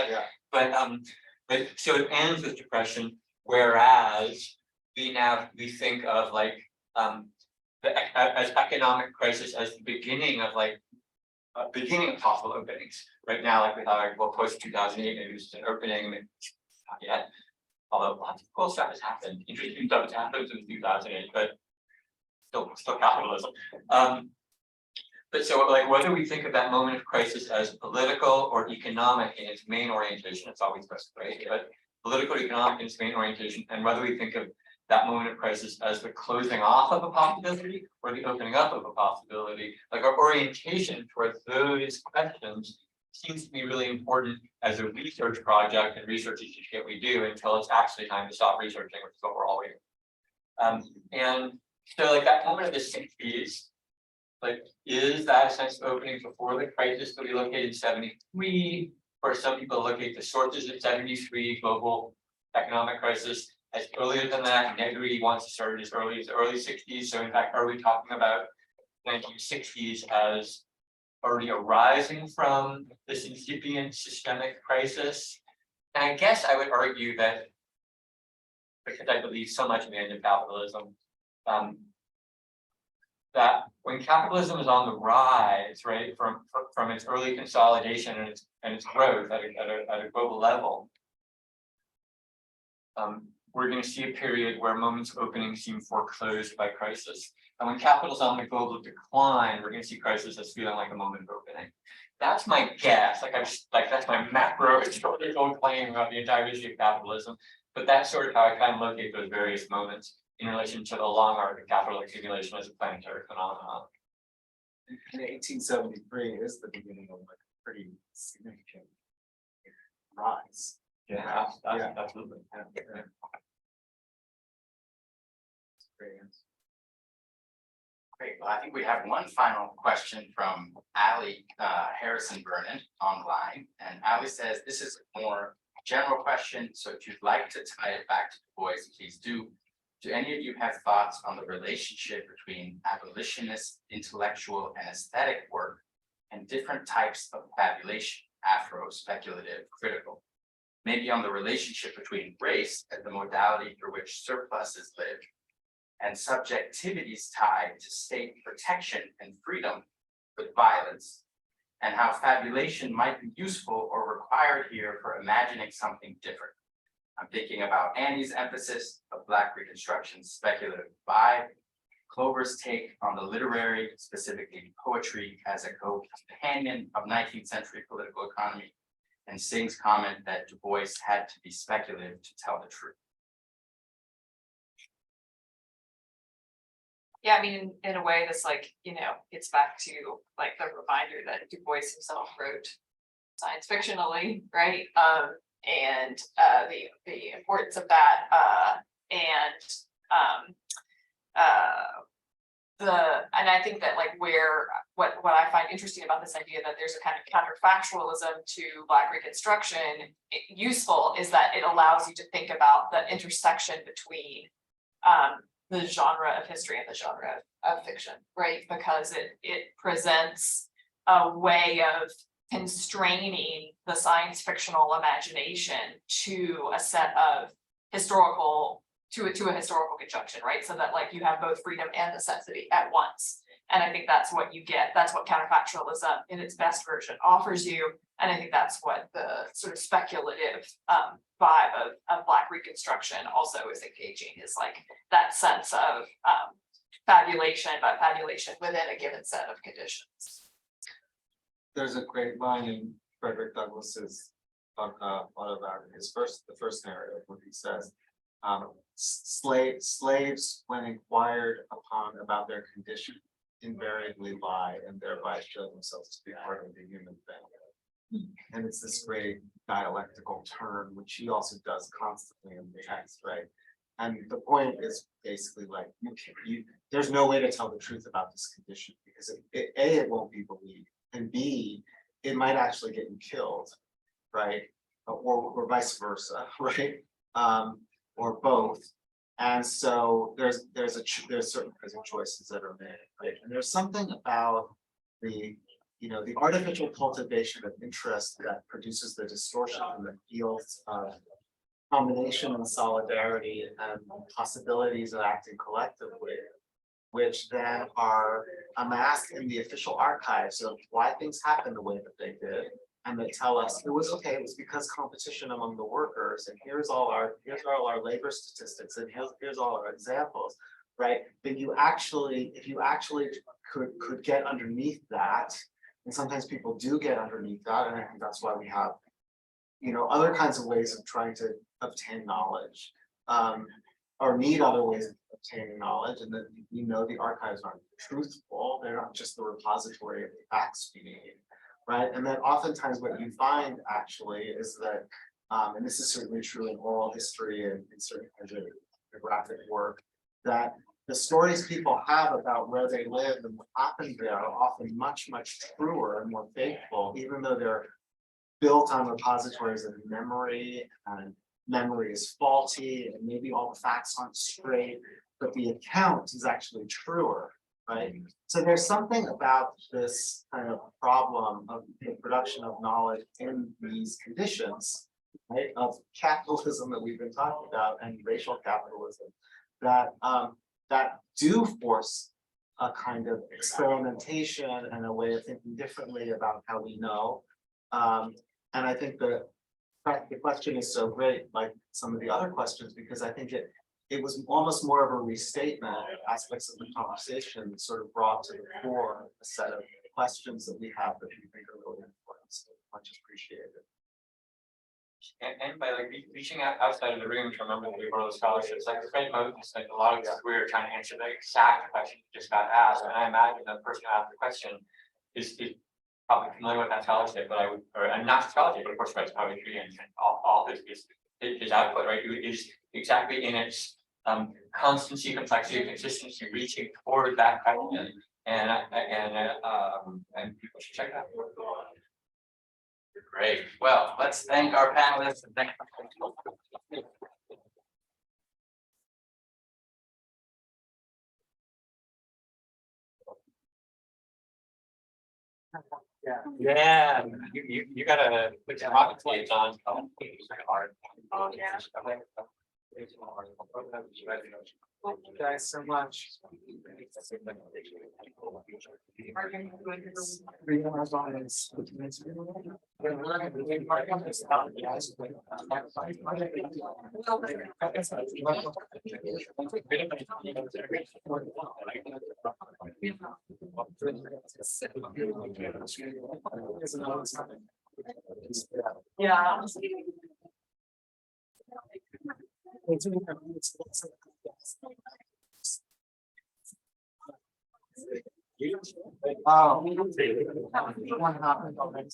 But so it ends with depression, whereas we think of like as economic crisis as the beginning of like beginning of possible openings. Right now, like we thought, well, post 2008, maybe it's an opening, maybe not yet. Although lots of cool stuff has happened, interesting stuff has happened since 2008, but still capitalism. But so like whether we think of that moment of crisis as political or economic in its main orientation, it's always best, right? But political, economic in its main orientation, and whether we think of that moment of crisis as the closing off of a possibility or the opening up of a possibility, like our orientation towards those questions seems to be really important as a research project, and research is just what we do until it's actually time to stop researching, which is what we're all doing. And so like that moment of the 60s, like, is that a sense of opening before the crisis that we located in 73? Or some people locate the sources of 73 global economic crisis as earlier than that. Negri wants to start as early as the early 60s. So in fact, are we talking about 1960s as already arising from this incipient systemic crisis? And I guess I would argue that, because I believe so much in the end of capitalism, that when capitalism is on the rise, right, from its early consolidation and its growth at a global level, we're going to see a period where moments of opening seem foreclosed by crisis. And when capital's on the global decline, we're going to see crisis as feeling like a moment of opening. That's my guess. That's my macro historical claim about the entire issue of capitalism. But that's sort of how I kind of locate those various moments in relation to the long arc of capital accumulation as a planetary phenomenon. And 1873 is the beginning of like a pretty significant rise. Yeah, Yeah. absolutely. Great, well, I think we have one final question from Ali Harrison Vernon online, and Ali says, this is a more general question, so if you'd like to tie it back to Du Bois, please do. Do any of you have thoughts on the relationship between abolitionist, intellectual, and aesthetic work and different types of fabulation, Afro, speculative, critical? Maybe on the relationship between race as the modality through which surpluses live and subjectivities tied to state protection and freedom with violence, and how fabulation might be useful or required here for imagining something different. I'm thinking about Annie's emphasis of Black Reconstruction's speculative vibe, Clover's take on the literary, specifically poetry, as a companion of 19th century political economy, and Singh's comment that Du Bois had to be speculative to tell the truth. Yeah, I mean, in a way, this gets back to like the reminder that Du Bois himself wrote science fictionally, right? And the importance of that, and I think that what I find interesting about this idea that there's a kind of counterfactualism to Black Reconstruction useful is that it allows you to think about the intersection between the genre of history and the genre of fiction, right? Because it presents a way of constraining the science fictional imagination to a set of historical, to a historical conjunction, right? So that you have both freedom and necessity at once. And I think that's what you get. That's what counterfactualism in its best version offers you. And I think that's what the sort of speculative vibe of Black Reconstruction also is engaging, is that sense of fabulation, but fabulation within a given set of conditions. There's a great line in Frederick Douglass's autobiography, the first narrative, where he says, slaves, when inquired upon about their condition, invariably lie and thereby show themselves to be part of the human family. And it's this great dialectical turn, which he also does constantly in the text, right? And the point is basically there's no way to tell the truth about this condition, because it won't be believed, and B, it might actually get you killed, right? Or vice versa, right? Or both. And so there's certain kinds of choices that are made, right? And there's something about the artificial cultivation of interest that produces the distortion in the fields of combination and solidarity and possibilities of acting collectively, which then are amassed in the official archives of why things happened the way that they did. And they tell us it was okay, it was because competition among the workers, and here's all our labor statistics, and here's all our examples, right? But if you actually could get underneath that, and sometimes people do get underneath that, and I think that's why we have, other kinds of ways of trying to obtain knowledge, or need other ways of obtaining knowledge, and that the archives aren't truthful, they're not just the repository of the facts we need. Right, and then oftentimes what you find actually is that, and this is certainly true in oral history and in certain kinds of graphic work, that the stories people have about where they live and what happened there are often much, much truer and more faithful, even though they're built on repositories of memory, and memory is faulty, and maybe all the facts aren't straight, but the account is actually truer. Right. So there's something about this kind of problem of the production of knowledge in these conditions, right, of capitalism that we've been talking about and racial capitalism that do force a kind of experimentation and a way of thinking differently about how we know. And I think the question is so great, like some of the other questions, because I think it was almost more of a restatement of aspects of the conversation that sort of brought to the fore a set of questions that we have that we think are really important. So much appreciated. And by reaching out outside of the room to remember that we were those scholarships, a lot of we were trying to answer the exact question you just got asked. And I imagine the person who asked the question is probably familiar with that scholarship, but I would, or not scholarship, but of course, writes poetry and all his output, right, is exactly in its constancy, complexity, consistency, reaching toward that question, and people should check it out. Great. Well, let's thank our panelists and thank. Yeah, you gotta put your rocket skates on. Oh, yeah. Thank you guys so much. Yeah. Oh. One happened already.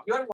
You